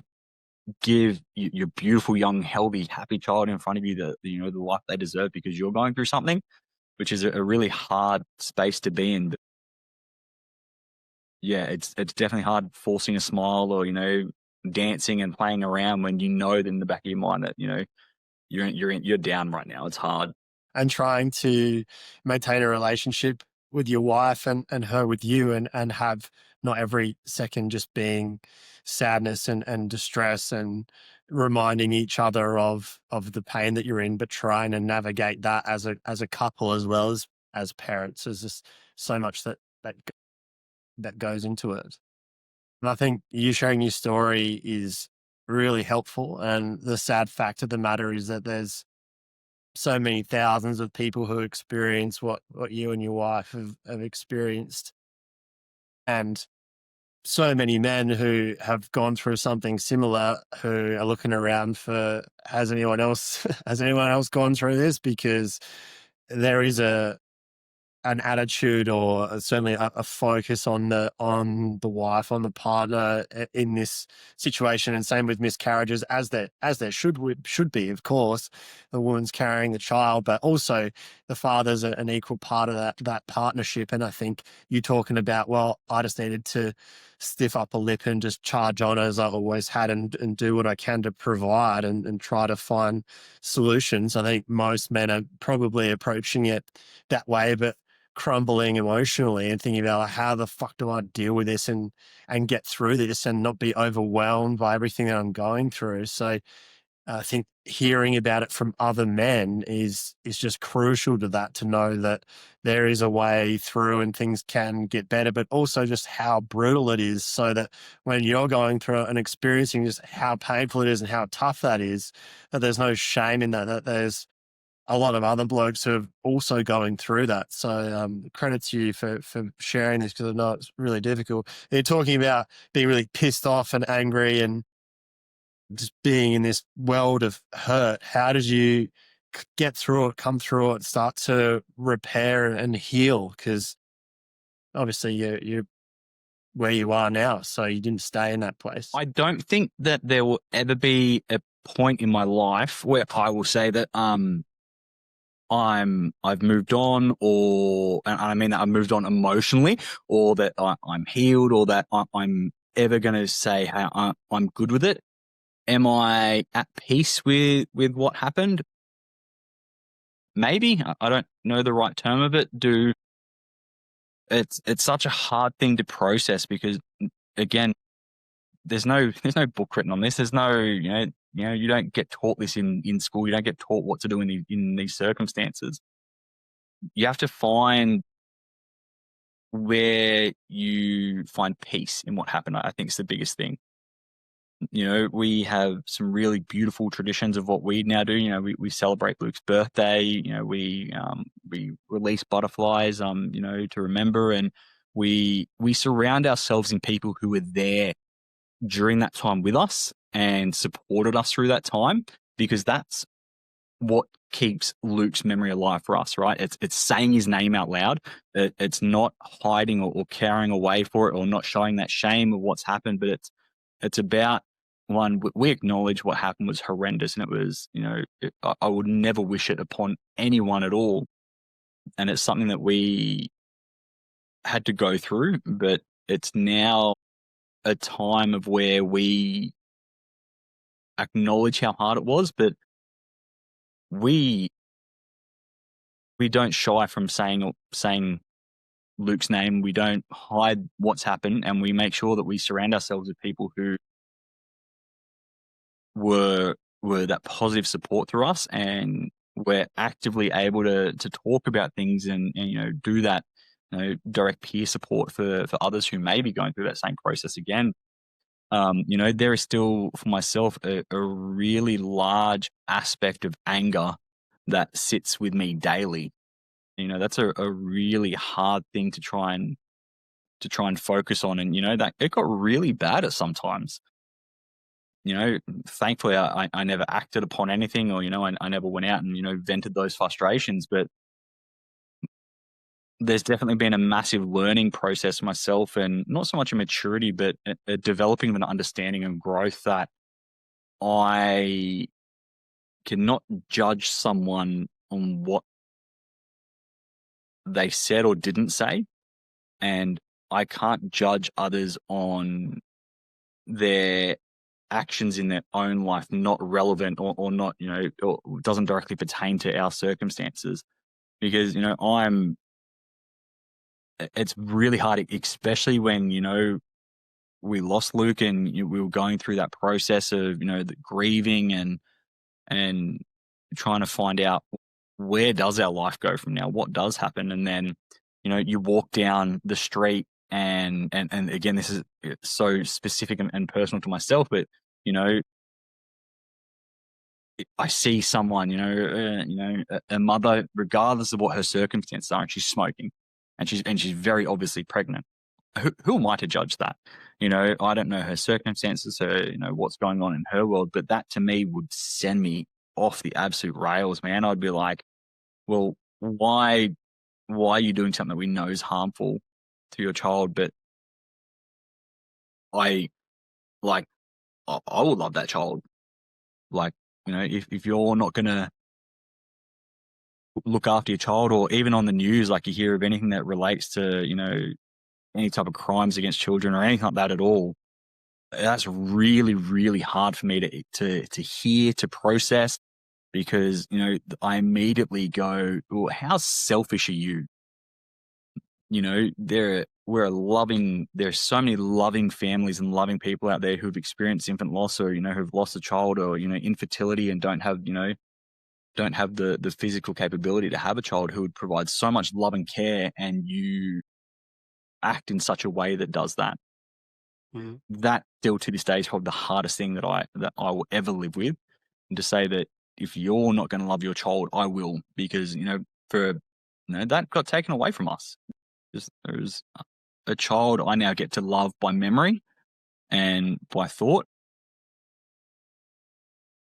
give your beautiful, young, healthy, happy child in front of you the life they deserve, because you're going through something, which is a really hard space to be in. But yeah, it's definitely hard forcing a smile or, dancing and playing around when in the back of your mind that, you're down right now. It's hard. And trying to maintain a relationship with your wife and her with you and have not every second just being sadness and distress and reminding each other of the pain that you're in, but trying to navigate that as a couple as well as as parents. There's just so much that goes into it. And I think you sharing your story is really helpful. And the sad fact of the matter is that there's so many thousands of people who experience what you and your wife have experienced. And so many men who have gone through something similar who are looking around for, has anyone else gone through this? Because there is an attitude or certainly a focus on the wife, on the partner in this situation, and same with miscarriages, as there should be, of course. The woman's carrying the child, but also the father's an equal part of that partnership. And I think you talking about, well, I just needed to stiff up a lip and just charge on as I've always had and do what I can to provide and try to find solutions. I think most men are probably approaching it that way, but crumbling emotionally and thinking about, like, how the fuck do I deal with this and get through this and not be overwhelmed by everything that I'm going through. So I think hearing about it from other men is just crucial to that, to know that there is a way through and things can get better, but also just how brutal it is, so that when you're going through it and experiencing just how painful it is and how tough that is, that there's no shame in that there's a lot of other blokes who are also going through that. So credit to you for sharing this, because I know it's really difficult. You're talking about being really pissed off and angry and just being in this world of hurt. How did you get through it, come through it, start to repair and heal? Because obviously you're where you are now, so you didn't stay in that place. I don't think that there will ever be a point in my life where I will say that I've moved on, and I mean that I've moved on emotionally, or that I'm healed, or that I'm ever going to say, hey, I'm good with it. Am I at peace with what happened? Maybe. I don't know the right term of it. It's such a hard thing to process, because again, there's no book written on this. There's no, you don't get taught this in school. You don't get taught what to do in these circumstances. You have to find where you find peace in what happened. I think it's the biggest thing. We have some really beautiful traditions of what we now do. We celebrate Luke's birthday. We release butterflies, to remember, and we surround ourselves in people who were there during that time with us and supported us through that time, because that's what keeps Luke's memory alive for us, right? It's saying his name out loud. It's not hiding or carrying away for it, or not showing that shame of what's happened, but it's about, one, we acknowledge what happened was horrendous, and it was, I would never wish it upon anyone at all. And it's something that we had to go through, but it's now a time of where we acknowledge how hard it was, but we don't shy from saying Luke's name. We don't hide what's happened, and we make sure that we surround ourselves with people who were that positive support through us, and we're actively able to talk about things and do that direct peer support for others who may be going through that same process again. There is still, for myself, a really large aspect of anger that sits with me daily. That's a really hard thing to try and focus on, and that it got really bad at sometimes. Thankfully I never acted upon anything, or I never went out and vented those frustrations, but there's definitely been a massive learning process myself, and not so much a maturity, but a developing of an understanding and growth that I cannot judge someone on what they said or didn't say, and I can't judge others on their actions in their own life not relevant or not, or doesn't directly pertain to our circumstances, because it's really hard, especially when we lost Luke and we were going through that process of the grieving and trying to find out where does our life go from now? What does happen? And then, you walk down the street and again, this is so specific and personal to myself, but, I see someone, a mother, regardless of what her circumstances are, and she's smoking and she's very obviously pregnant. Who am I to judge that? I don't know her circumstances, what's going on in her world, but that to me would send me off the absolute rails, man. I'd be like, well, why are you doing something that we know is harmful to your child? But I would love that child. Like, if you're not going to look after your child, or even on the news, like you hear of anything that relates to, any type of crimes against children or anything like that at all, that's really, really hard for me to hear, to process, because, I immediately go, well, how selfish are you? There's so many loving families and loving people out there who've experienced infant loss, or, who've lost a child, or, infertility, and don't have the physical capability to have a child, who would provide so much love and care, and you act in such a way that does that. Mm-hmm. That still to this day is probably the hardest thing that I will ever live with. And to say that if you're not going to love your child, I will, because, that got taken away from us. There's a child I now get to love by memory and by thought.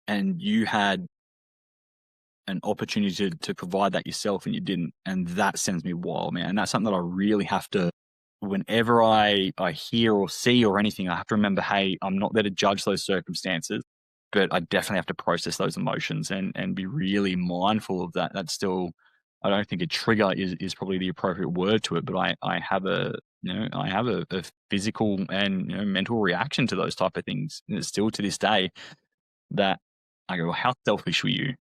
And you had an opportunity to provide that yourself, and you didn't. And that sends me wild, man. And that's something that I really have to, whenever I hear or see or anything, I have to remember, hey, I'm not there to judge those circumstances, but I definitely have to process those emotions and be really mindful of that. That's still, I don't think a trigger is probably the appropriate word to it, but I have a physical and mental reaction to those type of things. And it's still to this day that I go, well, how selfish were you?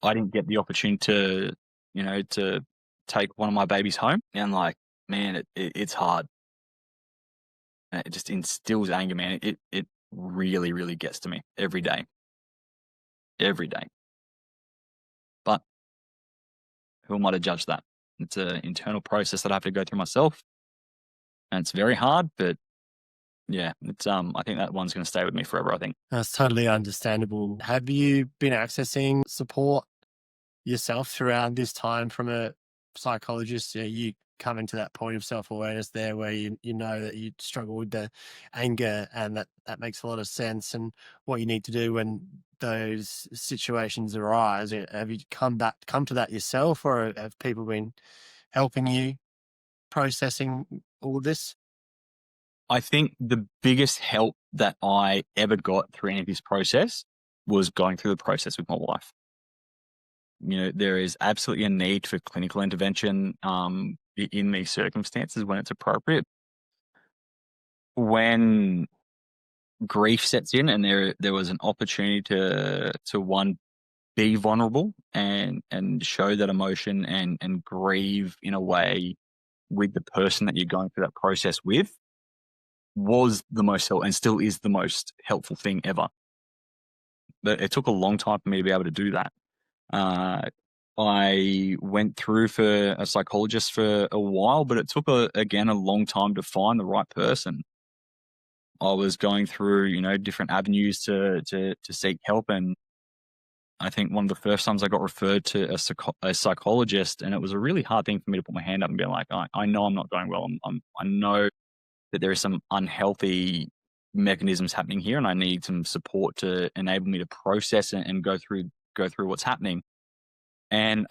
I didn't get the opportunity to take one of my babies home, and like, man, it's hard. It just instills anger, man. It really, really gets to me every day. But who am I to judge that? It's an internal process that I have to go through myself, and it's very hard. But yeah, it's I think that one's going to stay with me forever, I think. That's totally understandable. Have you been accessing support yourself throughout this time from a psychologist? You coming to that point of self-awareness there, where you know that you struggle with the anger, and that makes a lot of sense, and what you need to do when those situations arise. Have you come to that yourself, or have people been helping you processing all of this? I think the biggest help that I ever got through any of this process was going through the process with my wife. There is absolutely a need for clinical intervention in these circumstances when it's appropriate. When grief sets in, and there was an opportunity to one, be vulnerable and show that emotion and grieve in a way with the person that you're going through that process with, was the most helpful, and still is the most helpful thing ever. But it took a long time for me to be able to do that. I went through for a psychologist for a while, but it took a long time to find the right person. I was going through, different avenues to seek help, and I think one of the first times I got referred to a psychologist, and it was a really hard thing for me to put my hand up and be like, I know I'm not going well. I know that there are some unhealthy mechanisms happening here, and I need some support to enable me to process and go through what's happening. And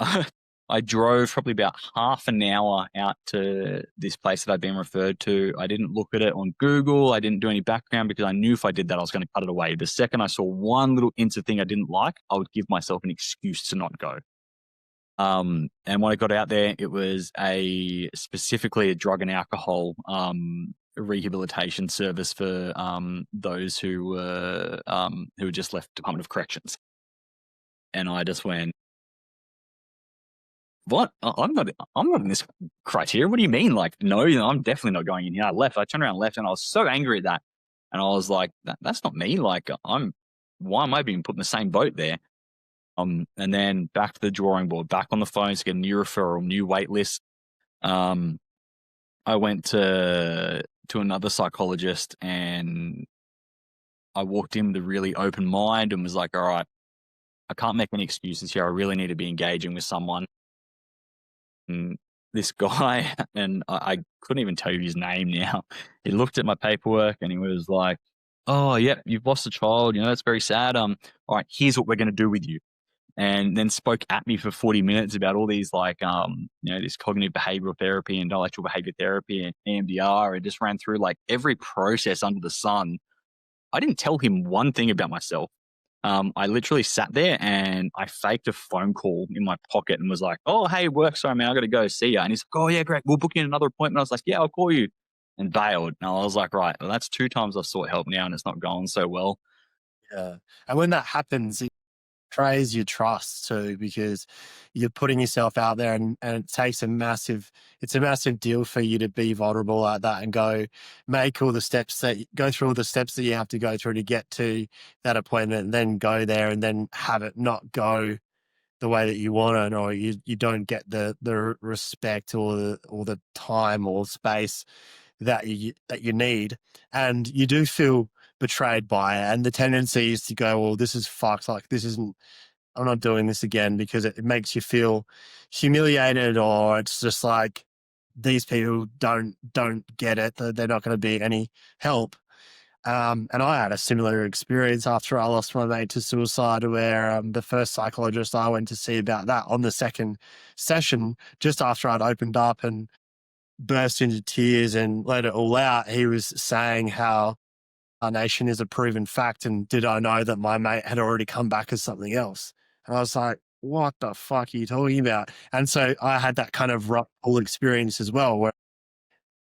I drove probably about half an hour out to this place that I'd been referred to. I didn't look at it on Google. I didn't do any background, because I knew if I did that, I was going to cut it away. The second I saw one little inch of thing I didn't like, I would give myself an excuse to not go. And when I got out there, it was specifically a drug and alcohol rehabilitation service for those who were just left Department of Corrections. And I just went, what? I'm not in this criteria. What do you mean? Like, no, I'm definitely not going in here. I left. I turned around and left, and I was so angry at that. And I was like, that's not me. Like, why am I being put in the same boat there? And then back to the drawing board, back on the phone to get a new referral, new wait list. I went to another psychologist, and I walked in with a really open mind and was like, all right, I can't make any excuses here. I really need to be engaging with someone. And this guy, and I couldn't even tell you his name now. He looked at my paperwork and he was like, oh, yep, you've lost a child. That's very sad. All right, here's what we're going to do with you. And then spoke at me for 40 minutes about all these this cognitive behavioral therapy and intellectual behavior therapy and EMDR, and just ran through like every process under the sun. I didn't tell him one thing about myself. I literally sat there and I faked a phone call in my pocket and was like, oh, hey, work, sorry, man, I got to go, see ya. And he's like, oh, yeah, great, we'll book you in another appointment. I was like, yeah, I'll call you. And bailed. And I was like, right, well, that's 2 times I've sought help now and it's not going so well. Yeah. And when that happens, it betrays your trust too, because you're putting yourself out there, and it takes it's a massive deal for you to be vulnerable like that and go through all the steps that you have to go through to get to that appointment, and then go there and then have it not go the way that you want it, or you don't get the respect or the time or space that you need, and you do feel betrayed by it. And the tendency is to go, well, this is fucked. Like, I'm not doing this again, because it makes you feel humiliated, or it's just like, these people don't get it. They're not going to be any help. And I had a similar experience after I lost my mate to suicide, where the first psychologist I went to see about that, on the second session, just after I'd opened up and burst into tears and let it all out, he was saying how our nation is a proven fact, and did I know that my mate had already come back as something else? And I was like, what the fuck are you talking about? And so I had that kind of rough pull experience as well, where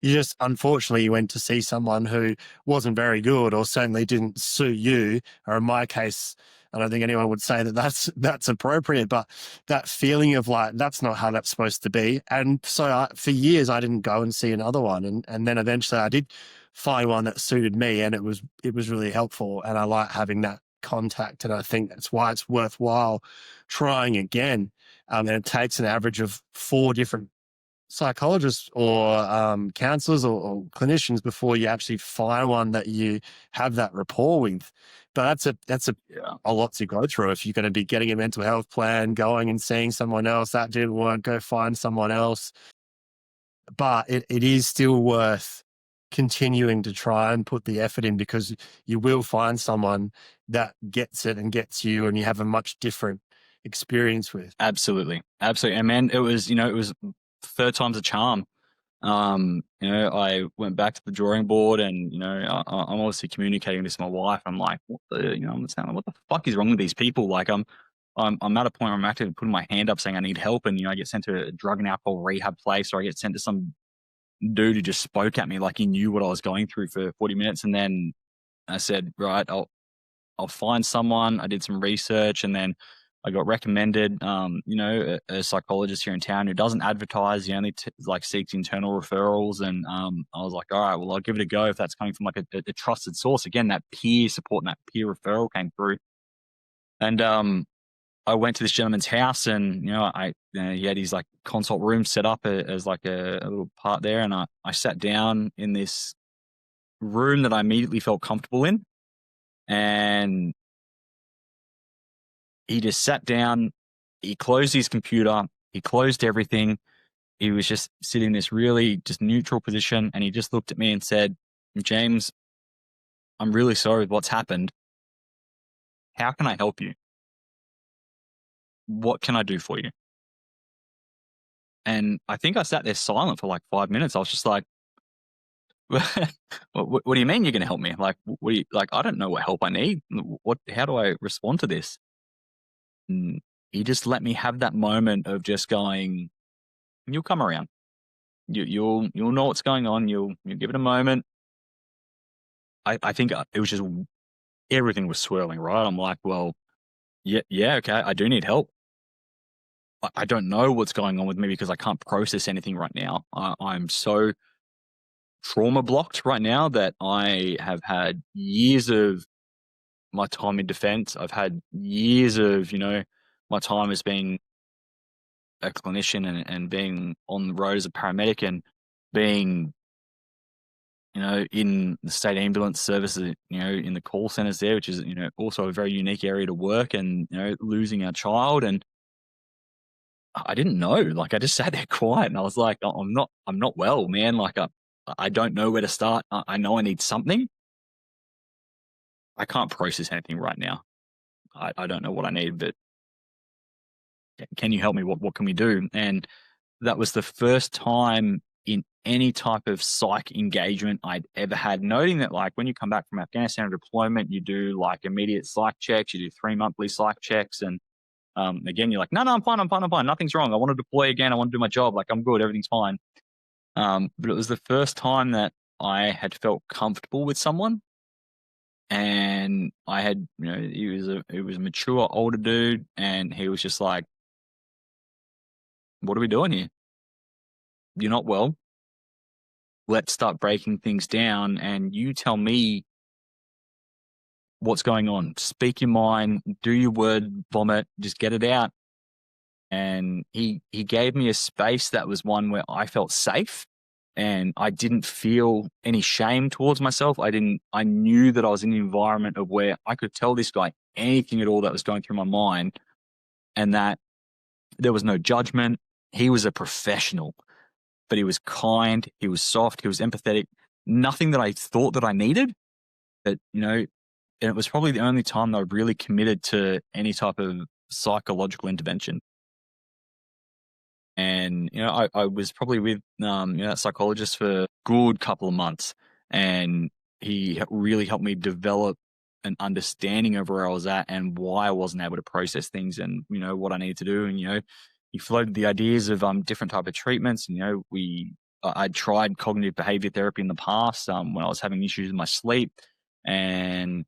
you just, unfortunately, you went to see someone who wasn't very good, or certainly didn't suit you. Or in my case, I don't think anyone would say that that's appropriate, but that feeling of like, that's not how that's supposed to be. And so for years, I didn't go and see another one. And then eventually I did find one that suited me, and it was really helpful. And I like having that contact. And I think that's why it's worthwhile trying again. And it takes an average of 4 different psychologists or counselors or clinicians before you actually find one that you have that rapport with. But that's a lot to go through. If you're going to be getting a mental health plan, going and seeing someone else, that didn't work, go find someone else. But it is still worth continuing to try and put the effort in, because you will find someone that gets it and gets you, and you have a much different experience with. Absolutely. And man, it was 3rd time's a charm. I went back to the drawing board, and I'm obviously communicating this to my wife. I'm like, what the fuck is wrong with these people? Like, I'm at a point where I'm actually putting my hand up saying I need help, and I get sent to a drug and alcohol rehab place, or I get sent to some dude who just spoke at me like he knew what I was going through for 40 minutes. And then I said, right, I'll find someone. I did some research, and then I got recommended, a psychologist here in town who doesn't advertise. He only seeks internal referrals. And I was like, all right, well, I'll give it a go if that's coming from like a trusted source. Again, that peer support and that peer referral came through. And I went to this gentleman's house, and he had his like consult room set up as like a little part there. And I sat down in this room that I immediately felt comfortable in, and he just sat down, he closed his computer, he closed everything. He was just sitting in this really just neutral position, and he just looked at me and said, James, I'm really sorry with what's happened. How can I help you? What can I do for you? And I think I sat there silent for like 5 minutes. I was just like, what do you mean you're going to help me? Like, I don't know what help I need. How do I respond to this? And he just let me have that moment of just going, you'll come around. You'll know what's going on. You'll give it a moment. I think it was just, everything was swirling, right? I'm like, well, yeah, okay, I do need help. I don't know what's going on with me because I can't process anything right now. I'm so trauma blocked right now that I have had years of my time in defense. I've had years of, my time as being a clinician and being on the road as a paramedic and being, in the state ambulance services, in the call centers there, which is, also a very unique area to work, and, losing our child. And I didn't know, like, I just sat there quiet and I was like, I'm not well, man. Like, I don't know where to start. I know I need something. I can't process anything right now. I don't know what I need, but can you help me? What can we do? And that was the first time in any type of psych engagement I'd ever had, noting that, like, when you come back from Afghanistan deployment, you do like immediate psych checks, you do 3 monthly psych checks. And again, you're like, no, I'm fine. Nothing's wrong. I want to deploy again. I want to do my job. Like, I'm good. Everything's fine. But it was the first time that I had felt comfortable with someone. And I had, he was a mature older dude, and he was just like, what are we doing here? You're not well. Let's start breaking things down, and you tell me what's going on. Speak your mind, do your word vomit, just get it out. And he gave me a space that was one where I felt safe, and I didn't feel any shame towards myself. I knew that I was in an environment of where I could tell this guy anything at all that was going through my mind, and that there was no judgment. He was a professional, but he was kind, he was soft, he was empathetic. Nothing that I thought that I needed. But, and it was probably the only time that I really committed to any type of psychological intervention. And, I was probably with, that psychologist for a good couple of months, and he really helped me develop an understanding of where I was at and why I wasn't able to process things, and, what I needed to do. And, he floated the ideas of different type of treatments. And, I'd tried cognitive behavior therapy in the past when I was having issues with my sleep, and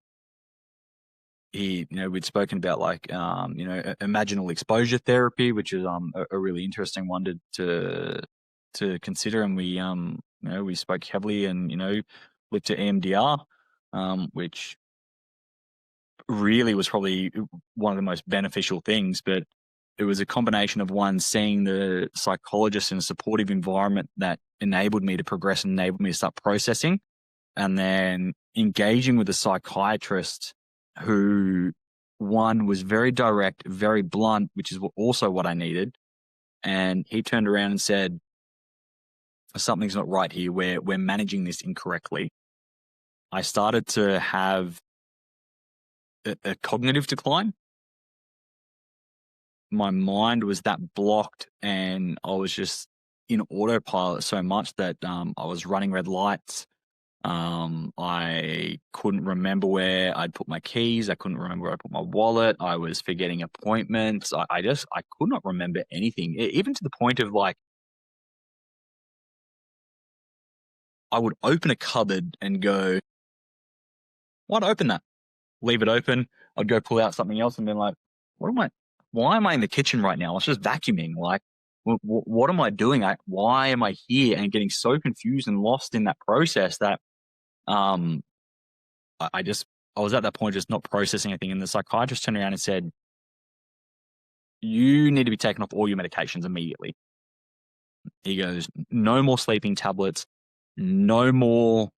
we'd spoken about, like, imaginal exposure therapy, which is a really interesting one to consider. And we spoke heavily and looked at EMDR, which really was probably one of the most beneficial things. But it was a combination of, one, seeing the psychologist in a supportive environment that enabled me to progress and enabled me to start processing, and then engaging with a psychiatrist who, one, was very direct, very blunt, which is also what I needed. And he turned around and said, something's not right here. We're managing this incorrectly. I started to have a cognitive decline. My mind was that blocked, and I was just in autopilot so much that I was running red lights. I couldn't remember where I'd put my keys. I couldn't remember where I put my wallet. I was forgetting appointments. I could not remember anything, even to the point of, like, I would open a cupboard and go, why'd I open that? Leave it open. I'd go pull out something else and be like, why am I in the kitchen right now? I was just vacuuming. Like, what am I doing? Why am I here? And getting so confused and lost in that process that I was at that point just not processing anything. And the psychiatrist turned around and said, you need to be taken off all your medications immediately. He goes, no more sleeping tablets, no more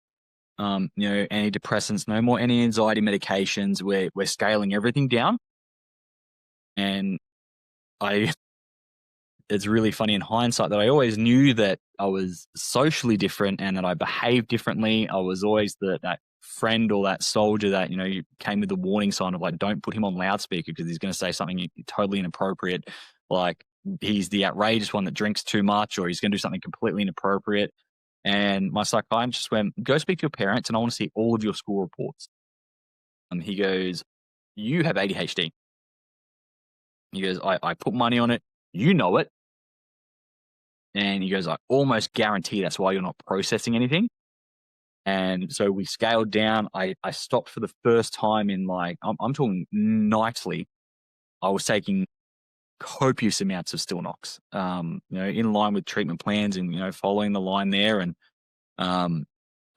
antidepressants, no more anti-anxiety medications. We're scaling everything down. And it's really funny in hindsight that I always knew that I was socially different and that I behaved differently. I was always that friend or that soldier that, you came with the warning sign of, like, don't put him on loudspeaker because he's going to say something totally inappropriate. Like, he's the outrageous one that drinks too much, or he's going to do something completely inappropriate. And my psychiatrist went, go speak to your parents and I want to see all of your school reports. And he goes, you have ADHD. He goes, I put money on it. You know it. And he goes, I almost guarantee that's why you're not processing anything. And so we scaled down. I stopped for the first time in, like, I'm talking nightly. I was taking copious amounts of Stilnox, in line with treatment plans and, following the line there. And I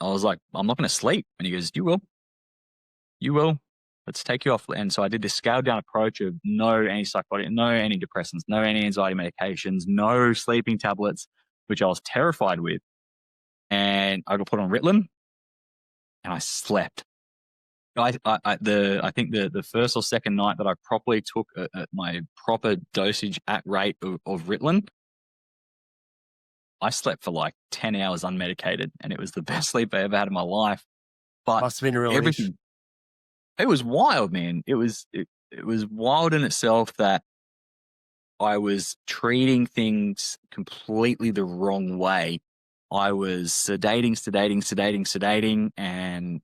was like, I'm not going to sleep. And he goes, you will. let's take you off. And so I did this scaled down approach of no antipsychotic, no antidepressants, no anti-anxiety medications, no sleeping tablets, which I was terrified with. And I got put on Ritalin and I slept. I think the first or second night that I properly took my proper dosage at rate of Ritalin, I slept for like 10 hours unmedicated, and it was the best sleep I ever had in my life. But Must have been a relief. everything, it was wild, man. It was wild in itself that I was treating things completely the wrong way. I was sedating, and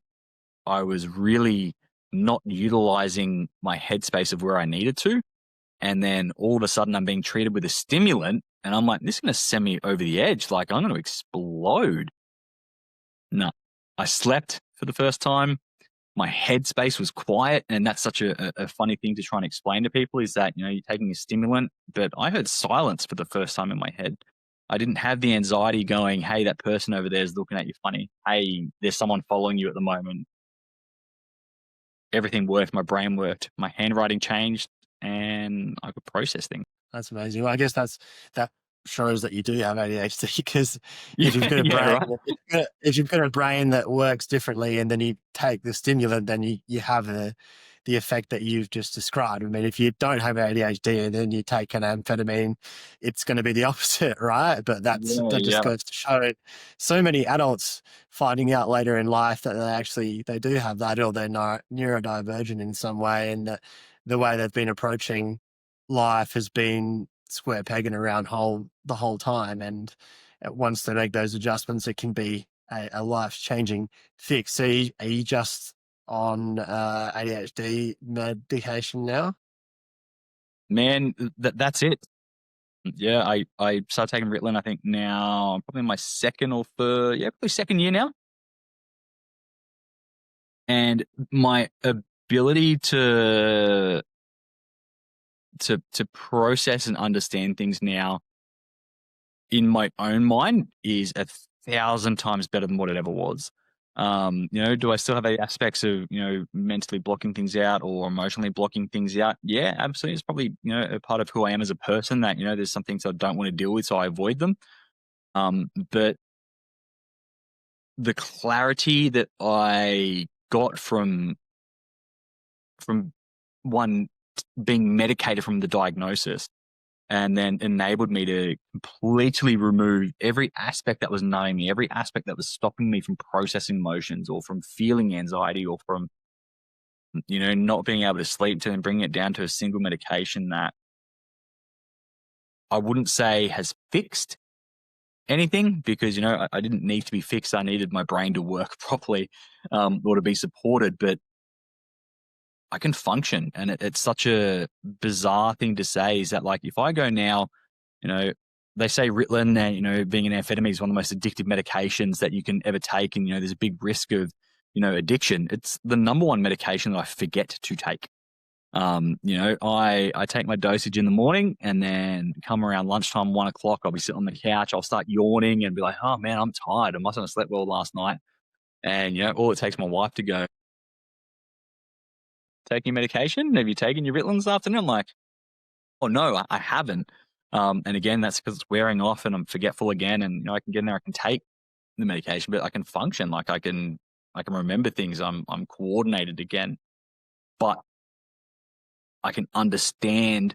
I was really not utilizing my headspace of where I needed to. And then all of a sudden I'm being treated with a stimulant, and I'm like, this is going to send me over the edge. Like, I'm going to explode. No, I slept for the first time. My headspace was quiet. And that's such a funny thing to try and explain to people, is that, you're taking a stimulant, but I heard silence for the first time in my head. I didn't have the anxiety going, hey, that person over there is looking at you funny. Hey, there's someone following you at the moment. Everything worked. My brain worked. My handwriting changed, and I could process things. That's amazing. Well, I guess that shows that you do have ADHD, because if you've got a brain, right. if you've got a brain that works differently, and then you take the stimulant, then you have the effect that you've just described. I mean, if you don't have ADHD and then you take an amphetamine, it's going to be the opposite, right? But that just goes to show so many adults finding out later in life that they do have that, or they're neurodivergent in some way, and that the way they've been approaching life has been square pegging around the whole time. And once they make those adjustments, it can be a life-changing fix. So are you just on ADHD medication now? Man, that's it. Yeah, I started taking Ritalin, I think now, probably my second or third, probably second year now. And my ability to process and understand things now in my own mind is 1,000 times better than what it ever was. Do I still have aspects of, mentally blocking things out or emotionally blocking things out? Yeah, absolutely. It's probably, a part of who I am as a person that, there's some things I don't want to deal with, so I avoid them. But the clarity that I got from one being medicated from the diagnosis, and then enabled me to completely remove every aspect that was numbing me, every aspect that was stopping me from processing emotions or from feeling anxiety or from, not being able to sleep, to then bring it down to a single medication that I wouldn't say has fixed anything, because, I didn't need to be fixed. I needed my brain to work properly, or to be supported, but I can function. And it's such a bizarre thing to say, is that, like, if I go now, they say Ritalin, being an amphetamine, is one of the most addictive medications that you can ever take. And, there's a big risk of, addiction. It's the number one medication that I forget to take. I take my dosage in the morning, and then come around lunchtime, 1 o'clock, I'll be sitting on the couch. I'll start yawning and be like, oh man, I'm tired. I mustn't have slept well last night. And, all it takes my wife to go, taking medication? Have you taken your Ritalin this afternoon? I'm like, oh no, I haven't. And again, that's because it's wearing off and I'm forgetful again. And, I can get in there, I can take the medication, but I can function. Like, I can remember things. I'm coordinated again. But I can understand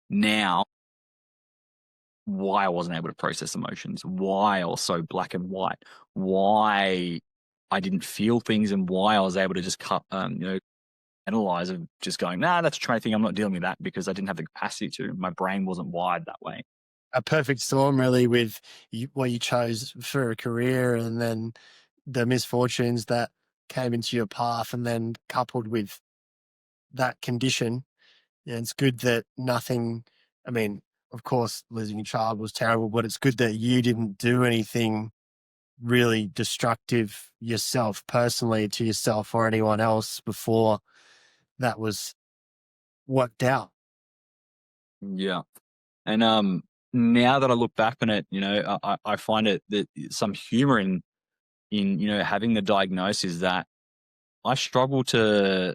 now why I wasn't able to process emotions, why I was so black and white, why I didn't feel things, and why I was able to just analyze of just going, nah, that's a traumatic thing. I'm not dealing with that, because I didn't have the capacity to. My brain wasn't wired that way. A perfect storm, really, with what you chose for a career, and then the misfortunes that came into your path, and then coupled with that condition. Yeah, it's good that nothing, I mean, of course, losing a child was terrible, but it's good that you didn't do anything really destructive yourself, personally, to yourself or anyone else, before that was worked out. Yeah. And now that I look back on it, I find it that some humor in having the diagnosis, that I struggle to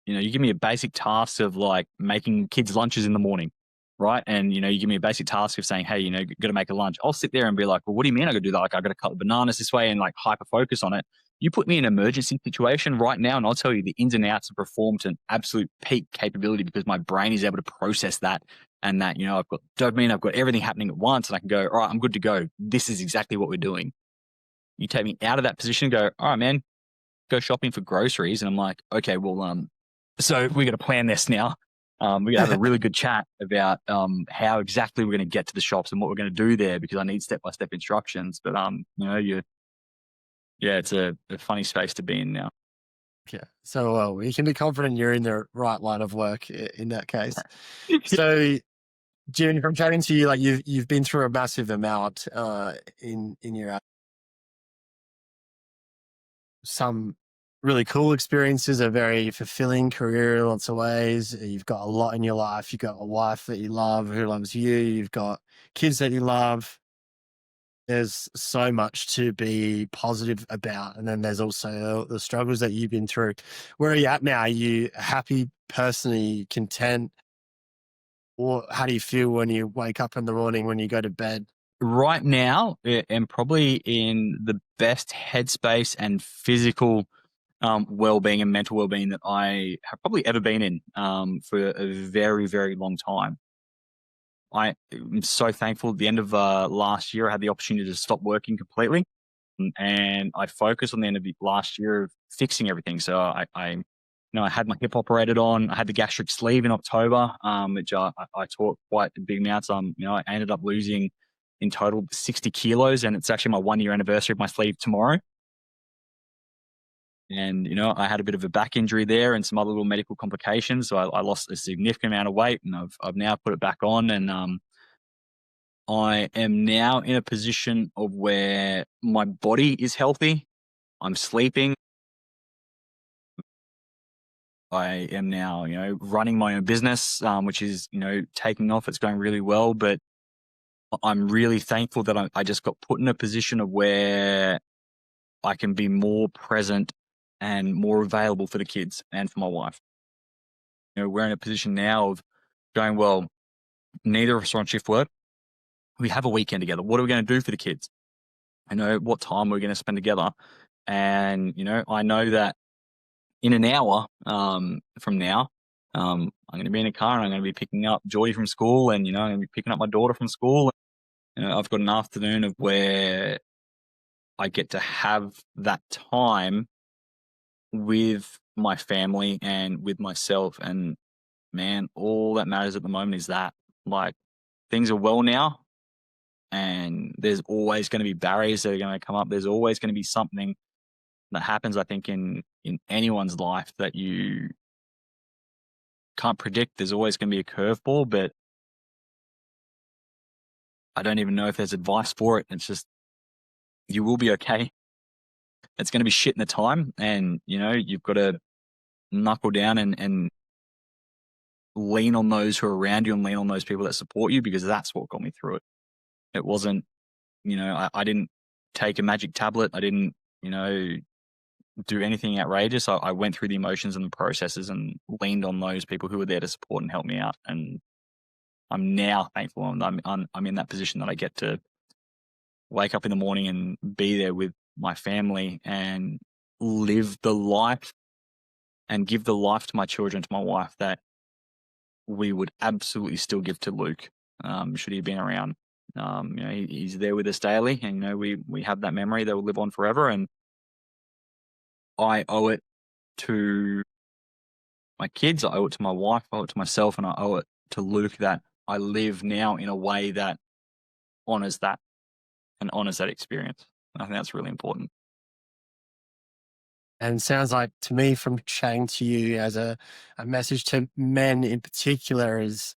you give me a basic task of like making kids lunches in the morning, right? And, you give me a basic task of saying, hey, got to make a lunch. I'll sit there and be like, well, what do you mean I got to do that? Like, I got to cut the bananas this way and like hyper focus on it. You put me in an emergency situation right now, and I'll tell you the ins and outs and perform to an absolute peak capability because my brain is able to process that. And that, I've got dopamine, I've got everything happening at once, and I can go, all right, I'm good to go. This is exactly what we're doing. You take me out of that position and go, all right, man, go shopping for groceries. And I'm like, okay, well, so we got to plan this now. We're going to have a really good chat about how exactly we're going to get to the shops and what we're going to do there because I need step-by-step instructions. But, it's a funny space to be in now. Yeah. So you can be confident you're in the right line of work in that case. So, Jim, from chatting to you, like you've been through a massive amount in your some really cool experiences, a very fulfilling career in lots of ways. You've got a lot in your life. You've got a wife that you love who loves you. You've got kids that you love. There's so much to be positive about. And then there's also the struggles that you've been through. Where are you at now? Are you happy, personally content? Or how do you feel when you wake up in the morning, when you go to bed? Right now, I'm probably in the best headspace and physical well-being and mental well-being that I have probably ever been in for a very, very long time. I am so thankful at the end of last year, I had the opportunity to stop working completely. And I focused on the end of last year of fixing everything. So I had my hip operated on. I had the gastric sleeve in October, which I taught quite big amounts. I ended up losing in total 60 kilos, and it's actually my 1-year anniversary of my sleeve tomorrow. And, I had a bit of a back injury there and some other little medical complications. So I lost a significant amount of weight, and I've now put it back on. And I am now in a position of where my body is healthy. I'm sleeping. I am now, running my own business, which is, taking off. It's going really well. But I'm really thankful that I just got put in a position of where I can be more present and more available for the kids and for my wife. We're in a position now of going, well, neither of us are on shift work. We have a weekend together. What are we going to do for the kids? What time we're going to spend together. And, I know that in an hour from now, I'm going to be in a car and I'm going to be picking up Joy from school, and, I'm going to be picking up my daughter from school. I've got an afternoon of where I get to have that time with my family and with myself. And man, all that matters at the moment is that, like, things are well now, and there's always going to be barriers that are going to come up. There's always going to be something that happens, I think, in anyone's life that you can't predict. There's always going to be a curveball, but I don't even know if there's advice for it. It's just, you will be okay. It's going to be shit in the time, and, you've got to knuckle down and lean on those who are around you and lean on those people that support you, because that's what got me through it. It wasn't, I didn't take a magic tablet. I didn't, do anything outrageous. I went through the emotions and the processes and leaned on those people who were there to support and help me out. And I'm now thankful I'm in that position that I get to wake up in the morning and be there with my family and live the life and give the life to my children, to my wife, that we would absolutely still give to Luke, should he have been around. He's there with us daily, and, we have that memory that will live on forever. And I owe it to my kids, I owe it to my wife, I owe it to myself, and I owe it to Luke that I live now in a way that honors that and honors that experience. I think that's really important. And it sounds like to me, from chatting to you, as a message to men in particular, is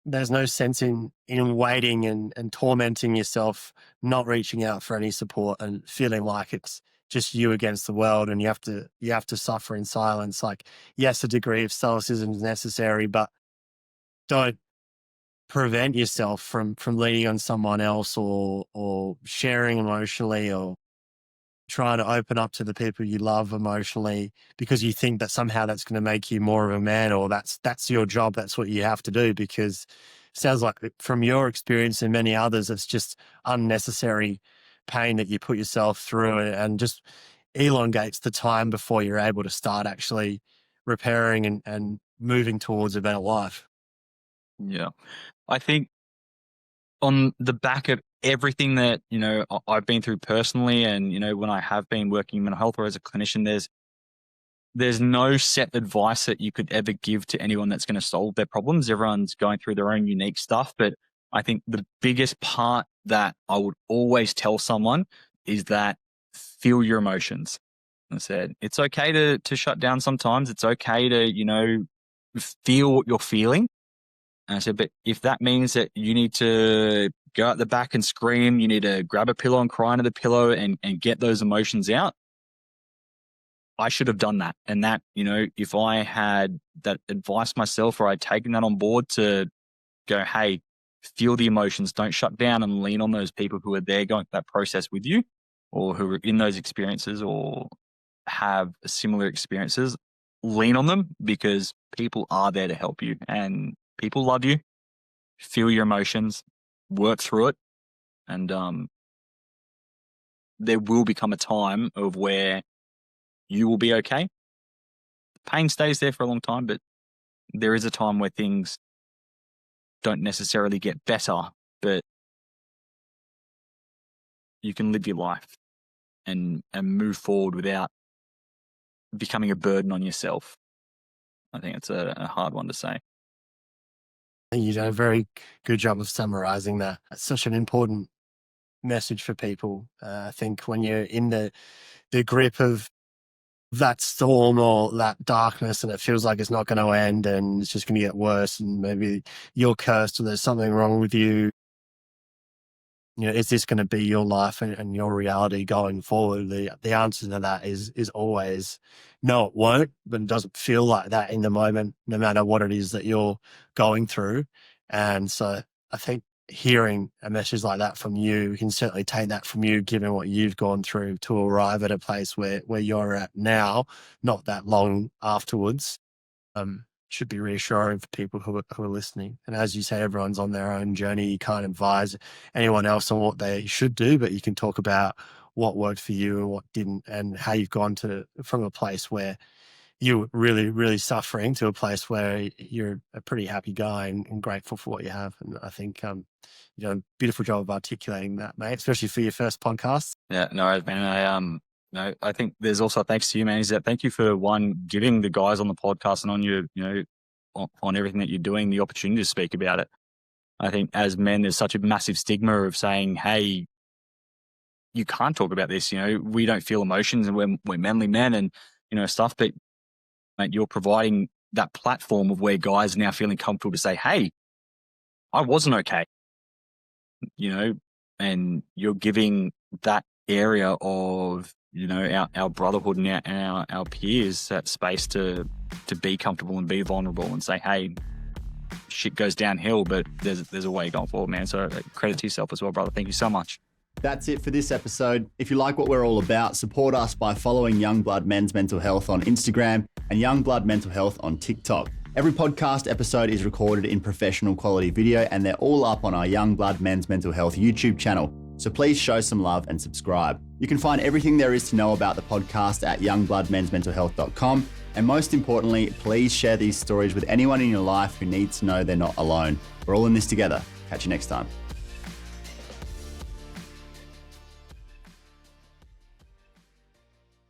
there's no sense in waiting and tormenting yourself, not reaching out for any support and feeling like it's just you against the world and you have to suffer in silence. Like, yes, a degree of stoicism is necessary, but don't prevent yourself from leaning on someone else or sharing emotionally or trying to open up to the people you love emotionally because you think that somehow that's going to make you more of a man, or that's your job. That's what you have to do, because it sounds like from your experience and many others, it's just unnecessary pain that you put yourself through, and just elongates the time before you're able to start actually repairing and moving towards a better life. Yeah. I think on the back of everything that, I've been through personally, and, when I have been working in mental health or as a clinician, there's no set advice that you could ever give to anyone that's going to solve their problems. Everyone's going through their own unique stuff. But I think the biggest part that I would always tell someone is that feel your emotions. I said, it's okay to shut down sometimes. It's okay to, feel what you're feeling. And I said, but if that means that you need to go out the back and scream, you need to grab a pillow and cry into the pillow and get those emotions out, I should have done that. And that, if I had that advice myself, or I'd taken that on board to go, hey, feel the emotions, don't shut down, and lean on those people who are there going through that process with you, or who are in those experiences or have similar experiences, lean on them, because people are there to help you and people love you. Feel your emotions, work through it. And there will become a time of where you will be okay. Pain stays there for a long time, but there is a time where things don't necessarily get better, but you can live your life and move forward without becoming a burden on yourself. I think it's a hard one to say. You did a very good job of summarizing that. It's such an important message for people. I think when you're in the grip of that storm or that darkness, and it feels like it's not going to end and it's just going to get worse, and maybe you're cursed or there's something wrong with you, is this going to be your life and your reality going forward? The answer to that is always no, it won't, but it doesn't feel like that in the moment, no matter what it is that you're going through. And so I think hearing a message like that from you can certainly take that from you, given what you've gone through, to arrive at a place where you're at now, not that long afterwards. Should be reassuring for people who are listening. And as you say, everyone's on their own journey. You can't advise anyone else on what they should do, but you can talk about what worked for you and what didn't, and how you've gone from a place where you're really, really suffering to a place where you're a pretty happy guy and grateful for what you have. And I think, beautiful job of articulating that, mate, especially for your first podcast. Yeah, no, man. I think there's also thanks to you, man. Is that thank you for giving the guys on the podcast and on your, on everything that you're doing, the opportunity to speak about it. I think as men, there's such a massive stigma of saying, hey, you can't talk about this. We don't feel emotions and we're manly men and, stuff. But mate, you're providing that platform of where guys are now feeling comfortable to say, hey, I wasn't okay, and you're giving that area of, our brotherhood and our peers that space to be comfortable and be vulnerable and say, hey, shit goes downhill, but there's a way going forward, man. So credit to yourself as well, brother. Thank you so much. That's it for this episode. If you like what we're all about, support us by following Youngblood Men's Mental Health on Instagram and Youngblood Mental Health on TikTok. Every podcast episode is recorded in professional quality video, and they're all up on our Youngblood Men's Mental Health YouTube channel. So please show some love and subscribe. You can find everything there is to know about the podcast at youngbloodmensmentalhealth.com. And most importantly, please share these stories with anyone in your life who needs to know they're not alone. We're all in this together. Catch you next time.